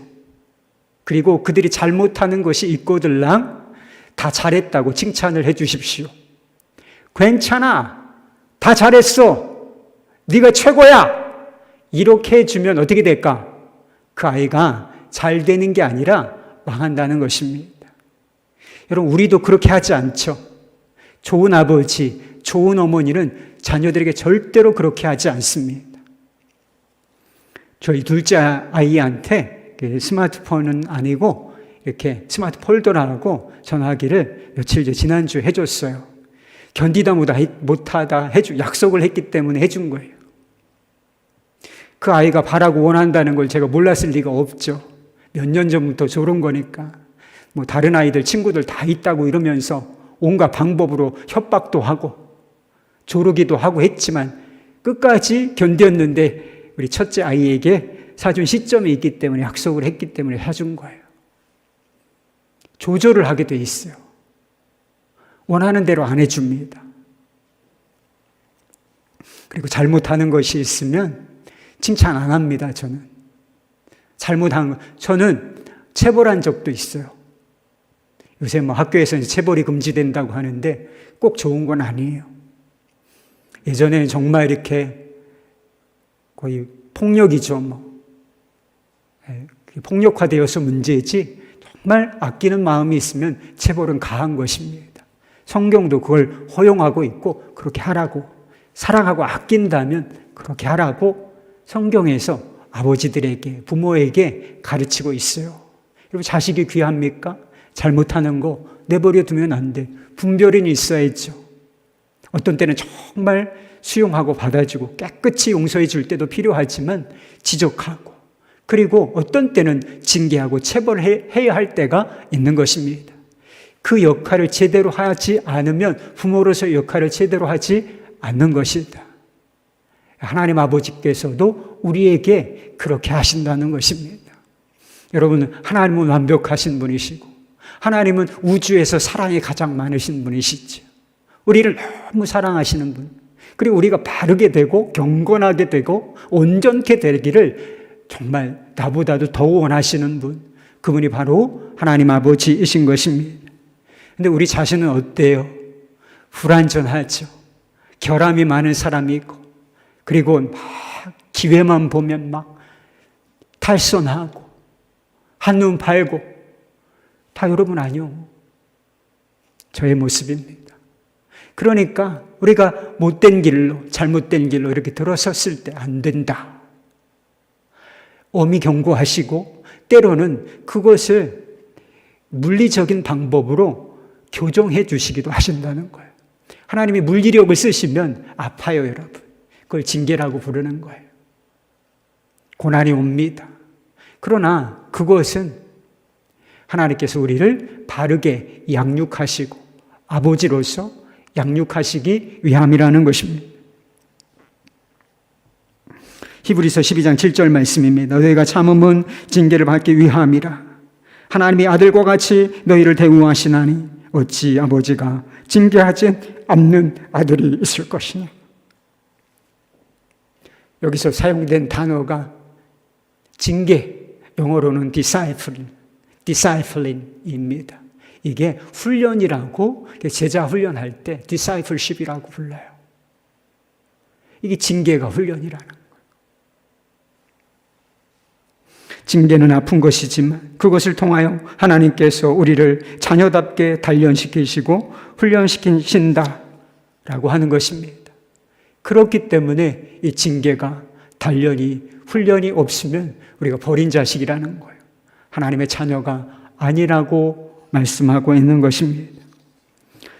그리고 그들이 잘못하는 것이 있거들랑 다 잘했다고 칭찬을 해주십시오. 괜찮아. 다 잘했어. 네가 최고야. 이렇게 해주면 어떻게 될까? 그 아이가 잘 되는 게 아니라 망한다는 것입니다. 여러분, 우리도 그렇게 하지 않죠? 좋은 아버지, 좋은 어머니는 자녀들에게 절대로 그렇게 하지 않습니다. 저희 둘째 아이한테 스마트폰은 아니고 이렇게 스마트 폴더라고 전화기를 며칠 지난주에 해줬어요. 견디다 못하다 약속을 했기 때문에 해준 거예요. 그 아이가 바라고 원한다는 걸 제가 몰랐을 리가 없죠. 몇 년 전부터 저런 거니까. 뭐 다른 아이들, 친구들 다 있다고 이러면서 온갖 방법으로 협박도 하고 조르기도 하고 했지만 끝까지 견뎠는데 우리 첫째 아이에게 사준 시점이 있기 때문에, 약속을 했기 때문에 사준 거예요. 조절을 하게 돼 있어요. 원하는 대로 안 해줍니다. 그리고 잘못하는 것이 있으면 칭찬 안 합니다, 저는. 잘못한 거, 저는 체벌한 적도 있어요. 요새 뭐 학교에서는 체벌이 금지된다고 하는데 꼭 좋은 건 아니에요. 예전에는 정말 이렇게 거의 폭력이죠. 폭력화되어서 문제지 정말 아끼는 마음이 있으면 체벌은 가한 것입니다. 성경도 그걸 허용하고 있고 그렇게 하라고, 사랑하고 아낀다면 그렇게 하라고 성경에서 아버지들에게, 부모에게 가르치고 있어요. 여러분, 자식이 귀합니까? 잘못하는 거 내버려 두면 안 돼. 분별은 있어야죠. 어떤 때는 정말 수용하고 받아주고 깨끗이 용서해 줄 때도 필요하지만 지적하고, 그리고 어떤 때는 징계하고 체벌해야 할 때가 있는 것입니다. 그 역할을 제대로 하지 않으면 부모로서 역할을 제대로 하지 않는 것이다. 하나님 아버지께서도 우리에게 그렇게 하신다는 것입니다. 여러분, 하나님은 완벽하신 분이시고 하나님은 우주에서 사랑이 가장 많으신 분이시죠. 우리를 너무 사랑하시는 분, 그리고 우리가 바르게 되고 경건하게 되고 온전케 되기를 정말 나보다도 더 원하시는 분, 그분이 바로 하나님 아버지이신 것입니다. 근데 우리 자신은 어때요? 불완전하죠. 결함이 많은 사람이 있고, 그리고 막 기회만 보면 막 탈선하고 한눈 팔고, 다 여러분 아니요. 저의 모습입니다. 그러니까 우리가 못된 길로, 잘못된 길로 이렇게 들어섰을 때 안 된다. 엄히 경고하시고 때로는 그것을 물리적인 방법으로 교정해 주시기도 하신다는 거예요. 하나님이 물리력을 쓰시면 아파요, 여러분. 그걸 징계라고 부르는 거예요. 고난이 옵니다. 그러나 그것은 하나님께서 우리를 바르게 양육하시고 아버지로서 양육하시기 위함이라는 것입니다. 히브리서 12장 7절 말씀입니다. 너희가 참음은 징계를 받기 위함이라. 하나님이 아들과 같이 너희를 대우하시나니 어찌 아버지가 징계하지 않는 아들이 있을 것이냐. 여기서 사용된 단어가 징계, 영어로는 disciplin입니다. 이게 훈련이라고, 제자 훈련할 때 discipleship이라고 불러요. 이게 징계가 훈련이라는 거예요. 징계는 아픈 것이지만 그것을 통하여 하나님께서 우리를 자녀답게 단련시키시고 훈련시키신다라고 하는 것입니다. 그렇기 때문에 이 징계가, 단련이, 훈련이 없으면 우리가 버린 자식이라는 거예요. 하나님의 자녀가 아니라고 말씀하고 있는 것입니다.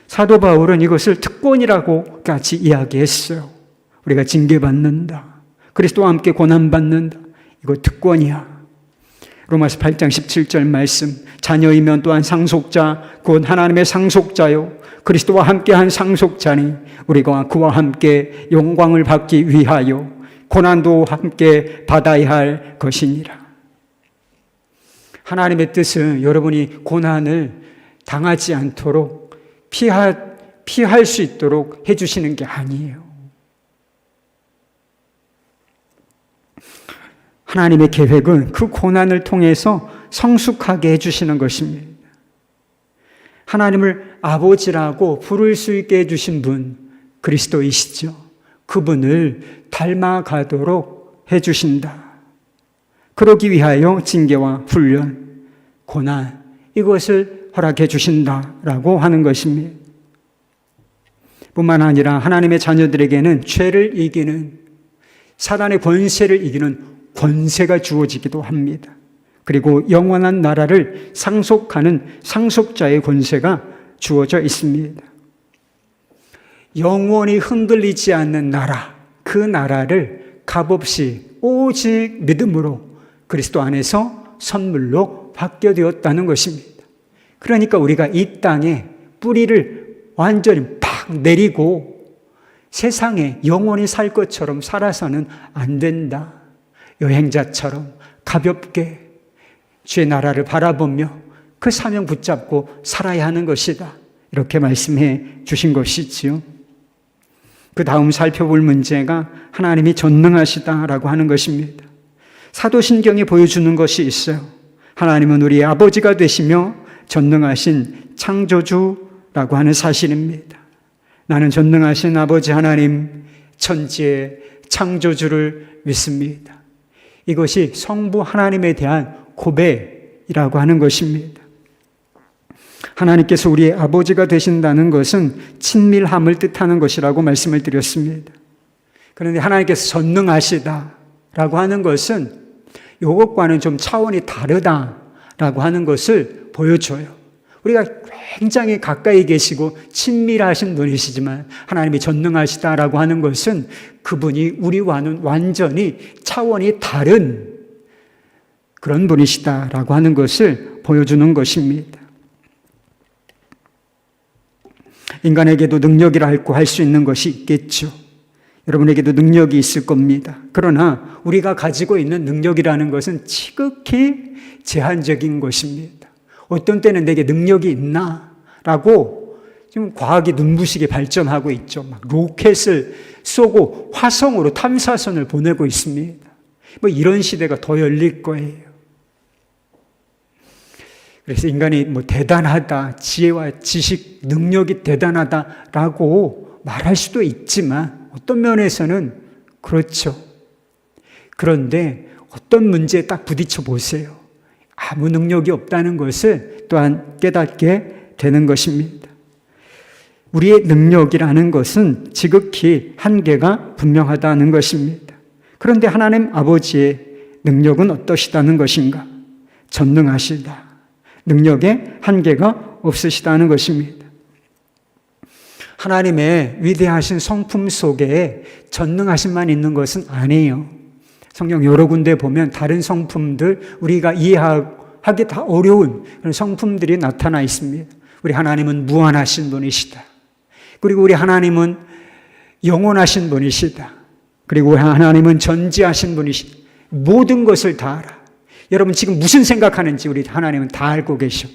사도 바울은 이것을 특권이라고 같이 이야기했어요. 우리가 징계받는다, 그리스도와 함께 고난받는다, 이거 특권이야. 로마서 8장 17절 말씀, 자녀이면 또한 상속자 곧 하나님의 상속자요 그리스도와 함께한 상속자니 우리가 그와 함께 영광을 받기 위하여 고난도 함께 받아야 할 것이니라. 하나님의 뜻은 여러분이 고난을 당하지 않도록 피할 수 있도록 해주시는 게 아니에요. 하나님의 계획은 그 고난을 통해서 성숙하게 해주시는 것입니다. 하나님을 아버지라고 부를 수 있게 해주신 분, 그리스도이시죠. 그분을 닮아가도록 해주신다. 그러기 위하여 징계와 훈련, 고난, 이것을 허락해 주신다라고 하는 것입니다. 뿐만 아니라 하나님의 자녀들에게는 죄를 이기는, 사단의 권세를 이기는 권세가 주어지기도 합니다. 그리고 영원한 나라를 상속하는 상속자의 권세가 주어져 있습니다. 영원히 흔들리지 않는 나라, 그 나라를 값없이 오직 믿음으로 그리스도 안에서 선물로 받게 되었다는 것입니다. 그러니까 우리가 이 땅에 뿌리를 완전히 팍 내리고 세상에 영원히 살 것처럼 살아서는 안 된다. 여행자처럼 가볍게 주의 나라를 바라보며 그 사명 붙잡고 살아야 하는 것이다. 이렇게 말씀해 주신 것이지요. 그 다음 살펴볼 문제가 하나님이 전능하시다라고 하는 것입니다. 사도신경이 보여주는 것이 있어요. 하나님은 우리의 아버지가 되시며 전능하신 창조주라고 하는 사실입니다. 나는 전능하신 아버지 하나님, 천지의 창조주를 믿습니다. 이것이 성부 하나님에 대한 고백이라고 하는 것입니다. 하나님께서 우리의 아버지가 되신다는 것은 친밀함을 뜻하는 것이라고 말씀을 드렸습니다. 그런데 하나님께서 전능하시다라고 하는 것은 이것과는 좀 차원이 다르다라고 하는 것을 보여줘요. 우리가 굉장히 가까이 계시고 친밀하신 분이시지만 하나님이 전능하시다라고 하는 것은 그분이 우리와는 완전히 차원이 다른 그런 분이시다라고 하는 것을 보여주는 것입니다. 인간에게도 능력이라고 할 수 있는 것이 있겠죠. 여러분에게도 능력이 있을 겁니다. 그러나 우리가 가지고 있는 능력이라는 것은 지극히 제한적인 것입니다. 어떤 때는 내게 능력이 있나? 라고 지금 과학이 눈부시게 발전하고 있죠. 막 로켓을 쏘고 화성으로 탐사선을 보내고 있습니다. 뭐 이런 시대가 더 열릴 거예요. 그래서 인간이 뭐 대단하다, 지혜와 지식, 능력이 대단하다라고 말할 수도 있지만 어떤 면에서는 그렇죠. 그런데 어떤 문제에 딱 부딪혀 보세요. 아무 능력이 없다는 것을 또한 깨닫게 되는 것입니다. 우리의 능력이라는 것은 지극히 한계가 분명하다는 것입니다. 그런데 하나님 아버지의 능력은 어떠시다는 것인가? 전능하시다. 능력에 한계가 없으시다는 것입니다. 하나님의 위대하신 성품 속에 전능하심만 있는 것은 아니에요. 성경 여러 군데 보면 다른 성품들, 우리가 이해하기 다 어려운 그런 성품들이 나타나 있습니다. 우리 하나님은 무한하신 분이시다. 그리고 우리 하나님은 영원하신 분이시다. 그리고 우리 하나님은 전지하신 분이시다. 모든 것을 다 알아. 여러분 지금 무슨 생각하는지 우리 하나님은 다 알고 계셔.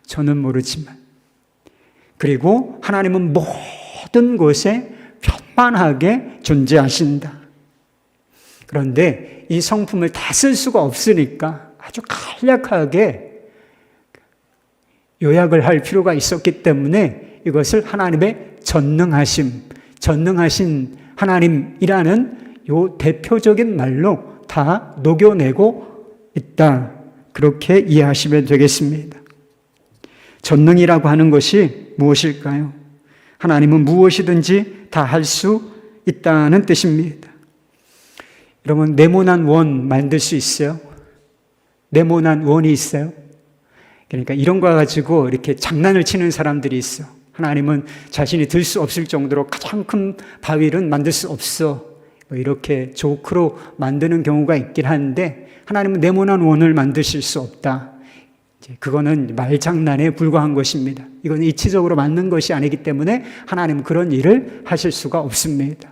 저는 모르지만. 그리고 하나님은 모든 곳에 편만하게 존재하신다. 그런데 이 성품을 다 쓸 수가 없으니까 아주 간략하게 요약을 할 필요가 있었기 때문에 이것을 하나님의 전능하심, 전능하신 하나님이라는 요 대표적인 말로 다 녹여내고 있다. 그렇게 이해하시면 되겠습니다. 전능이라고 하는 것이 무엇일까요? 하나님은 무엇이든지 다 할 수 있다는 뜻입니다. 여러분, 네모난 원 만들 수 있어요? 네모난 원이 있어요? 그러니까 이런 거 가지고 이렇게 장난을 치는 사람들이 있어. 하나님은 자신이 들 수 없을 정도로 가장 큰 바위는 만들 수 없어. 뭐 이렇게 조크로 만드는 경우가 있긴 한데 하나님은 네모난 원을 만드실 수 없다. 그거는 말장난에 불과한 것입니다. 이건 이치적으로 맞는 것이 아니기 때문에 하나님은 그런 일을 하실 수가 없습니다.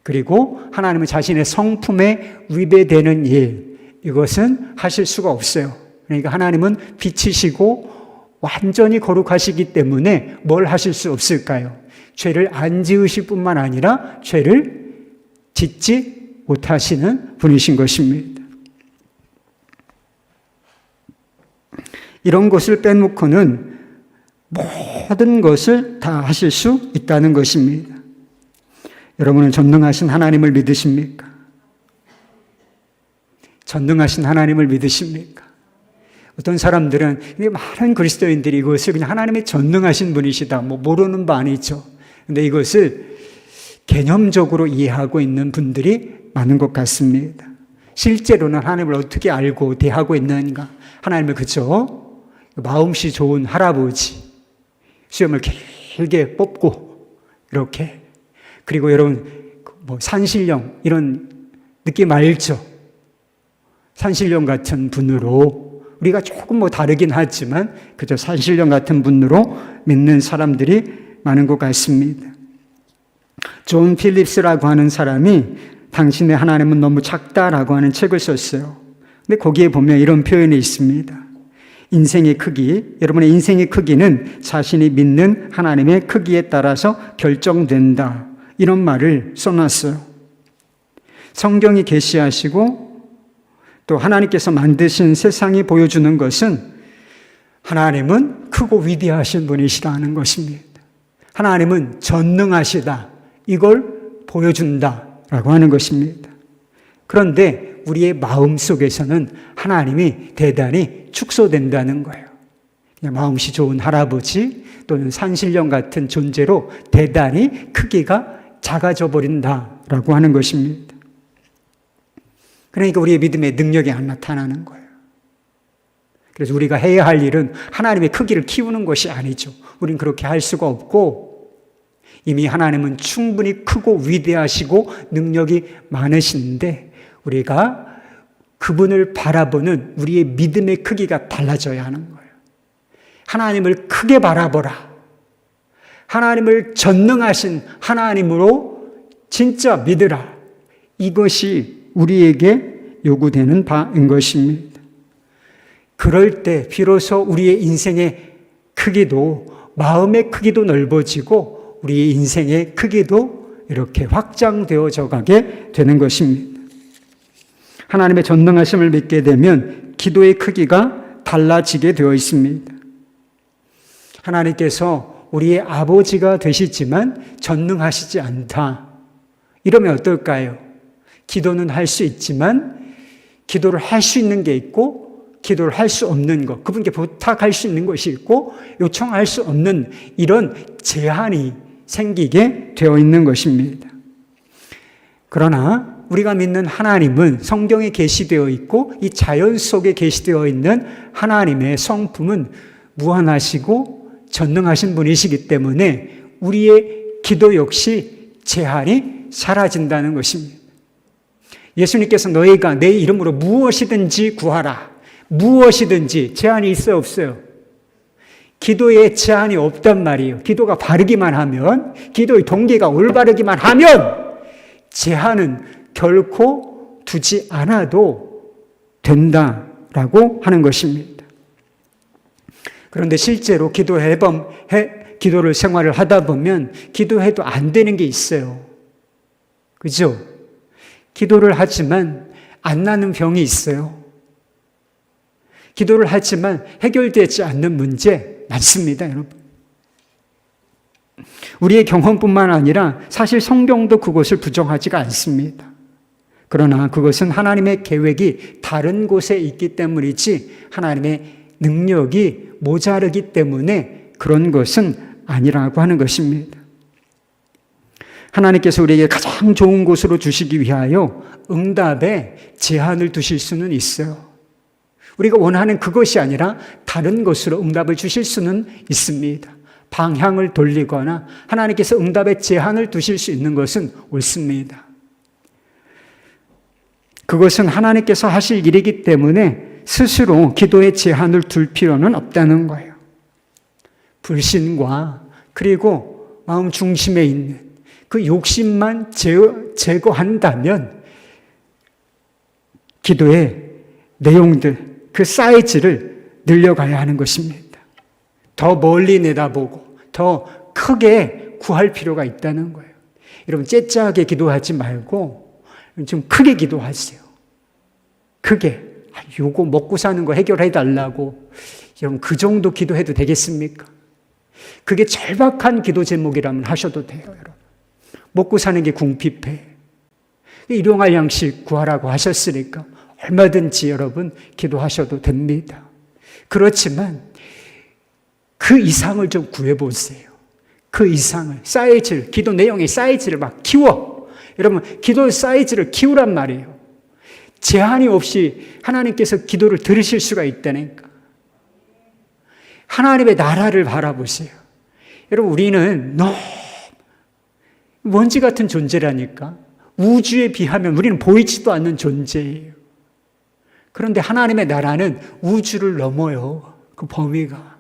그리고 하나님은 자신의 성품에 위배되는 일, 이것은 하실 수가 없어요. 그러니까 하나님은 빛이시고 완전히 거룩하시기 때문에 뭘 하실 수 없을까요? 죄를 안 지으실 뿐만 아니라 죄를 짓지 못하시는 분이신 것입니다. 이런 것을 빼놓고는 모든 것을 다 하실 수 있다는 것입니다. 여러분은 전능하신 하나님을 믿으십니까? 전능하신 하나님을 믿으십니까? 어떤 사람들은 많은 그리스도인들이 이것을 그냥 하나님의 전능하신 분이시다, 뭐 모르는 바 아니죠. 근데 이것을 개념적으로 이해하고 있는 분들이 많은 것 같습니다. 실제로는 하나님을 어떻게 알고 대하고 있는가? 하나님을 그저 마음씨 좋은 할아버지, 수염을 길게 뽑고 이렇게, 그리고 여러분 뭐 산신령 이런 느낌 알죠? 산신령 같은 분으로, 우리가 조금 뭐 다르긴 하지만 그저 산신령 같은 분으로 믿는 사람들이 많은 것 같습니다. 존 필립스라고 하는 사람이 당신의 하나님은 너무 작다라고 하는 책을 썼어요. 근데 거기에 보면 이런 표현이 있습니다. 인생의 크기, 여러분의 인생의 크기는 자신이 믿는 하나님의 크기에 따라서 결정된다. 이런 말을 써놨어요. 성경이 계시하시고 또 하나님께서 만드신 세상이 보여주는 것은 하나님은 크고 위대하신 분이시라는 것입니다. 하나님은 전능하시다. 이걸 보여준다라고 하는 것입니다. 그런데 우리의 마음 속에서는 하나님이 대단히 축소된다는 거예요. 그냥 마음씨 좋은 할아버지 또는 산신령 같은 존재로 대단히 크기가 작아져 버린다라고 하는 것입니다. 그러니까 우리의 믿음의 능력이 안 나타나는 거예요. 그래서 우리가 해야 할 일은 하나님의 크기를 키우는 것이 아니죠. 우린 그렇게 할 수가 없고 이미 하나님은 충분히 크고 위대하시고 능력이 많으신데 우리가 그분을 바라보는 우리의 믿음의 크기가 달라져야 하는 거예요. 하나님을 크게 바라보라. 하나님을 전능하신 하나님으로 진짜 믿으라. 이것이 우리에게 요구되는 바인 것입니다. 그럴 때 비로소 우리의 인생의 크기도 마음의 크기도 넓어지고 우리의 인생의 크기도 이렇게 확장되어져 가게 되는 것입니다. 하나님의 전능하심을 믿게 되면 기도의 크기가 달라지게 되어 있습니다. 하나님께서 우리의 아버지가 되시지만 전능하시지 않다. 이러면 어떨까요? 기도는 할 수 있지만 기도를 할 수 있는 게 있고 기도를 할 수 없는 것, 그분께 부탁할 수 있는 것이 있고 요청할 수 없는 이런 제한이 생기게 되어 있는 것입니다. 그러나 우리가 믿는 하나님은 성경에 계시되어 있고 이 자연 속에 계시되어 있는 하나님의 성품은 무한하시고 전능하신 분이시기 때문에 우리의 기도 역시 제한이 사라진다는 것입니다. 예수님께서 너희가 내 이름으로 무엇이든지 구하라. 무엇이든지 제한이 있어요, 없어요? 기도에 제한이 없단 말이에요. 기도가 바르기만 하면, 기도의 동기가 올바르기만 하면 제한은 결코 두지 않아도 된다라고 하는 것입니다. 그런데 실제로 기도를 생활을 하다 보면 기도해도 안 되는 게 있어요. 그죠? 기도를 하지만 안 나는 병이 있어요. 기도를 하지만 해결되지 않는 문제 많습니다, 여러분. 우리의 경험뿐만 아니라 사실 성경도 그것을 부정하지가 않습니다. 그러나 그것은 하나님의 계획이 다른 곳에 있기 때문이지 하나님의 능력이 모자르기 때문에 그런 것은 아니라고 하는 것입니다. 하나님께서 우리에게 가장 좋은 곳으로 주시기 위하여 응답에 제한을 두실 수는 있어요. 우리가 원하는 그것이 아니라 다른 것으로 응답을 주실 수는 있습니다. 방향을 돌리거나 하나님께서 응답에 제한을 두실 수 있는 것은 옳습니다. 그것은 하나님께서 하실 일이기 때문에 스스로 기도에 제한을 둘 필요는 없다는 거예요. 불신과 그리고 마음 중심에 있는 그 욕심만 제거한다면 기도의 내용들, 그 사이즈를 늘려가야 하는 것입니다. 더 멀리 내다보고 더 크게 구할 필요가 있다는 거예요. 여러분 째짜하게 기도하지 말고 좀 크게 기도하세요. 크게. 요거 먹고 사는 거 해결해 달라고. 여러분 그 정도 기도해도 되겠습니까? 그게 절박한 기도 제목이라면 하셔도 돼요, 여러분. 먹고 사는 게 궁핍해. 일용할 양식 구하라고 하셨으니까 얼마든지 여러분 기도하셔도 됩니다. 그렇지만 그 이상을 좀 구해보세요. 그 이상을, 사이즈를, 기도 내용의 사이즈를 막 키워. 여러분 기도 사이즈를 키우란 말이에요. 제한이 없이 하나님께서 기도를 들으실 수가 있다니까. 하나님의 나라를 바라보세요. 여러분 우리는 너무 먼지 같은 존재라니까. 우주에 비하면 우리는 보이지도 않는 존재예요. 그런데 하나님의 나라는 우주를 넘어요. 그 범위가.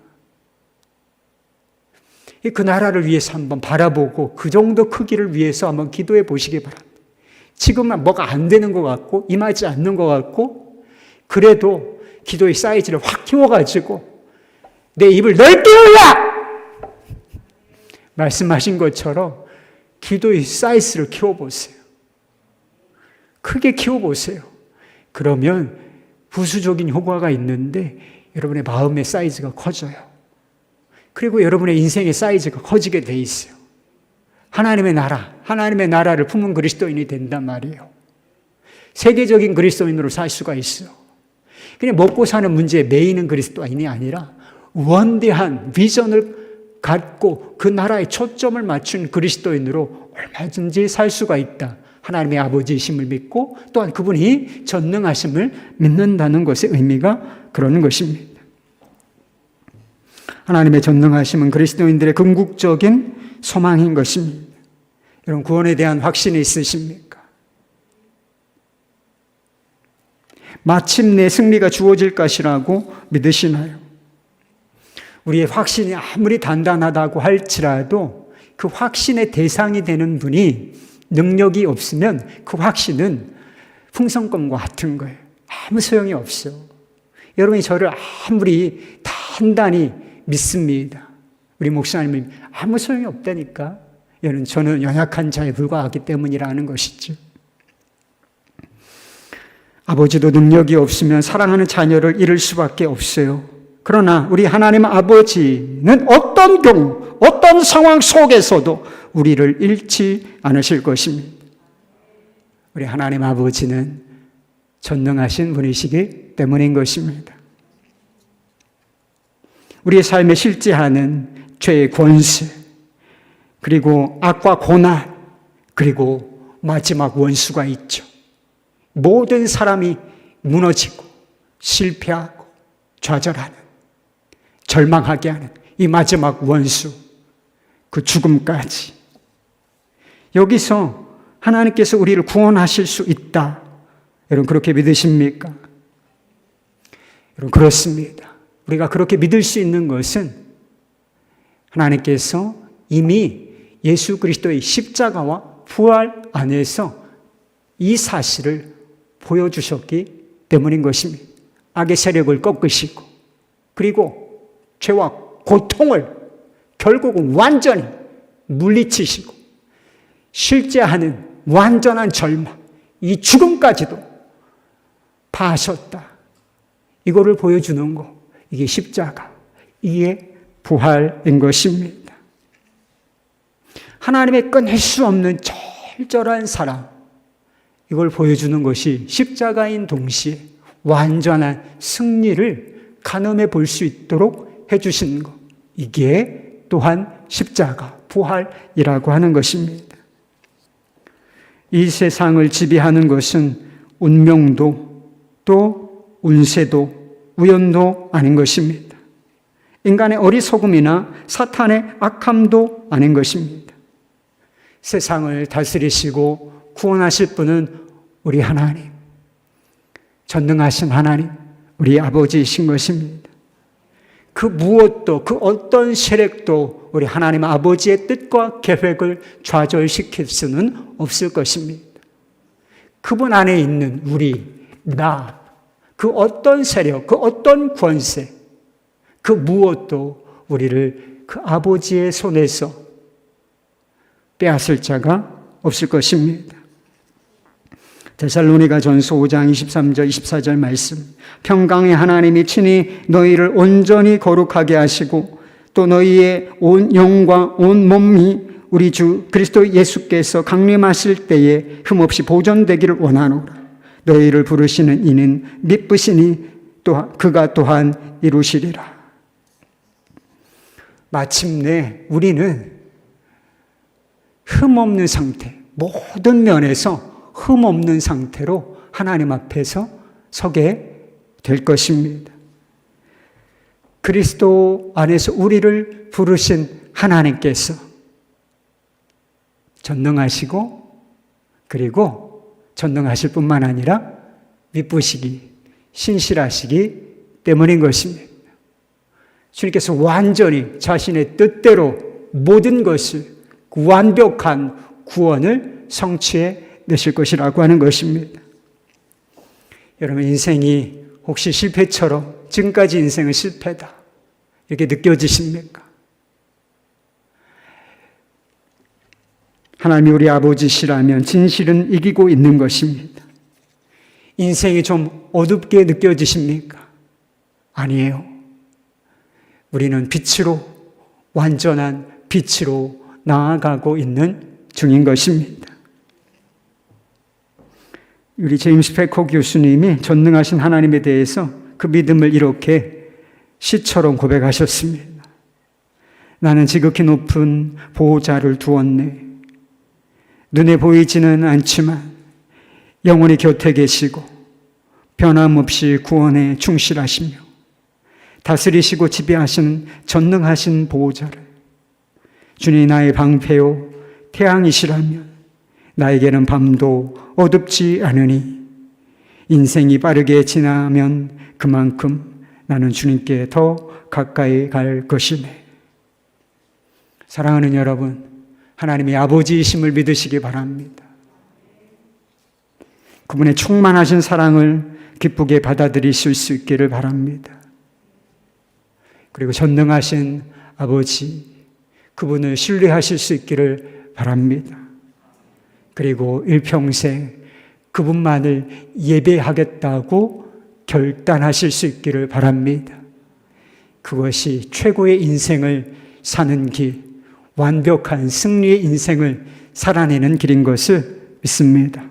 그 나라를 위해서 한번 바라보고 그 정도 크기를 위해서 한번 기도해 보시기 바랍니다. 지금은 뭐가 안 되는 것 같고 임하지 않는 것 같고 그래도 기도의 사이즈를 확 키워가지고 내 입을 넓게 열라! 말씀하신 것처럼 기도의 사이즈를 키워보세요. 크게 키워보세요. 그러면 부수적인 효과가 있는데 여러분의 마음의 사이즈가 커져요. 그리고 여러분의 인생의 사이즈가 커지게 돼 있어요. 하나님의 나라를 품은 그리스도인이 된단 말이에요. 세계적인 그리스도인으로 살 수가 있어요. 그냥 먹고 사는 문제에 매이는 그리스도인이 아니라 원대한 비전을 갖고 그 나라에 초점을 맞춘 그리스도인으로 얼마든지 살 수가 있다. 하나님의 아버지이심을 믿고 또한 그분이 전능하심을 믿는다는 것의 의미가 그러는 것입니다. 하나님의 전능하심은 그리스도인들의 궁극적인 소망인 것입니다. 여러분, 구원에 대한 확신이 있으십니까? 마침내 승리가 주어질 것이라고 믿으시나요? 우리의 확신이 아무리 단단하다고 할지라도 그 확신의 대상이 되는 분이 능력이 없으면 그 확신은 풍선껌과 같은 거예요. 아무 소용이 없어. 여러분이 저를 아무리 단단히 믿습니다. 우리 목사님이 아무 소용이 없다니까. 여러분, 저는 연약한 자에 불과하기 때문이라는 것이죠. 아버지도 능력이 없으면 사랑하는 자녀를 잃을 수밖에 없어요. 그러나 우리 하나님 아버지는 어떤 경우, 어떤 상황 속에서도 우리를 잃지 않으실 것입니다. 우리 하나님 아버지는 전능하신 분이시기 때문인 것입니다. 우리의 삶에 실제하는 죄의 권세, 그리고 악과 고난, 그리고 마지막 원수가 있죠. 모든 사람이 무너지고 실패하고 좌절하는, 절망하게 하는 이 마지막 원수, 그 죽음까지. 여기서 하나님께서 우리를 구원하실 수 있다. 여러분, 그렇게 믿으십니까? 여러분, 그렇습니다. 우리가 그렇게 믿을 수 있는 것은 하나님께서 이미 예수 그리스도의 십자가와 부활 안에서 이 사실을 보여주셨기 때문인 것입니다. 악의 세력을 꺾으시고, 그리고 죄와 고통을 결국은 완전히 물리치시고, 실제하는 완전한 절망, 이 죽음까지도 파하셨다. 이거를 보여주는 거, 이게 십자가, 이게 부활인 것입니다. 하나님의 끊을 수 없는 절절한 사랑, 이걸 보여주는 것이 십자가인 동시에 완전한 승리를 가늠해 볼 수 있도록 해주신 것, 이게 또한 십자가, 부활이라고 하는 것입니다. 이 세상을 지배하는 것은 운명도 또 운세도 우연도 아닌 것입니다. 인간의 어리석음이나 사탄의 악함도 아닌 것입니다. 세상을 다스리시고 구원하실 분은 우리 하나님, 전능하신 하나님, 우리 아버지이신 것입니다. 그 무엇도, 그 어떤 세력도 우리 하나님 아버지의 뜻과 계획을 좌절시킬 수는 없을 것입니다. 그분 안에 있는 우리, 나, 그 어떤 세력, 그 어떤 권세, 그 무엇도 우리를 그 아버지의 손에서 빼앗을 자가 없을 것입니다. 데살로니가 전서 5장 23절 24절 말씀, 평강의 하나님이 친히 너희를 온전히 거룩하게 하시고 또 너희의 온 영과 온 몸이 우리 주 그리스도 예수께서 강림하실 때에 흠없이 보존되기를 원하노라. 너희를 부르시는 이는 미쁘시니 또 그가 또한 이루시리라. 마침내 우리는 흠없는 상태, 모든 면에서 흠없는 상태로 하나님 앞에서 서게 될 것입니다. 그리스도 안에서 우리를 부르신 하나님께서 전능하시고, 그리고 전능하실 뿐만 아니라 미쁘시기, 신실하시기 때문인 것입니다. 주님께서 완전히 자신의 뜻대로 모든 것을 완벽한 구원을 성취해 내실 것이라고 하는 것입니다. 여러분, 인생이 혹시 실패처럼 지금까지 인생은 실패다 이렇게 느껴지십니까? 하나님이 우리 아버지시라면 진실은 이기고 있는 것입니다. 인생이 좀 어둡게 느껴지십니까? 아니에요. 우리는 빛으로, 완전한 빛으로 나아가고 있는 중인 것입니다. 우리 제임스 패커 교수님이 전능하신 하나님에 대해서 그 믿음을 이렇게 시처럼 고백하셨습니다. 나는 지극히 높은 보호자를 두었네. 눈에 보이지는 않지만 영원히 곁에 계시고 변함없이 구원에 충실하시며 다스리시고 지배하시는 전능하신 보호자를, 주님 나의 방패요 태양이시라면 나에게는 밤도 어둡지 않으니 인생이 빠르게 지나면 그만큼 나는 주님께 더 가까이 갈 것이네. 사랑하는 여러분, 하나님의 아버지이심을 믿으시기 바랍니다. 그분의 충만하신 사랑을 기쁘게 받아들이실 수 있기를 바랍니다. 그리고 전능하신 아버지, 그분을 신뢰하실 수 있기를 바랍니다. 그리고 일평생 그분만을 예배하겠다고 결단하실 수 있기를 바랍니다. 그것이 최고의 인생을 사는 길, 완벽한 승리의 인생을 살아내는 길인 것을 믿습니다.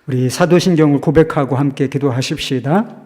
우리 사도신경을 고백하고 함께 기도하십시다.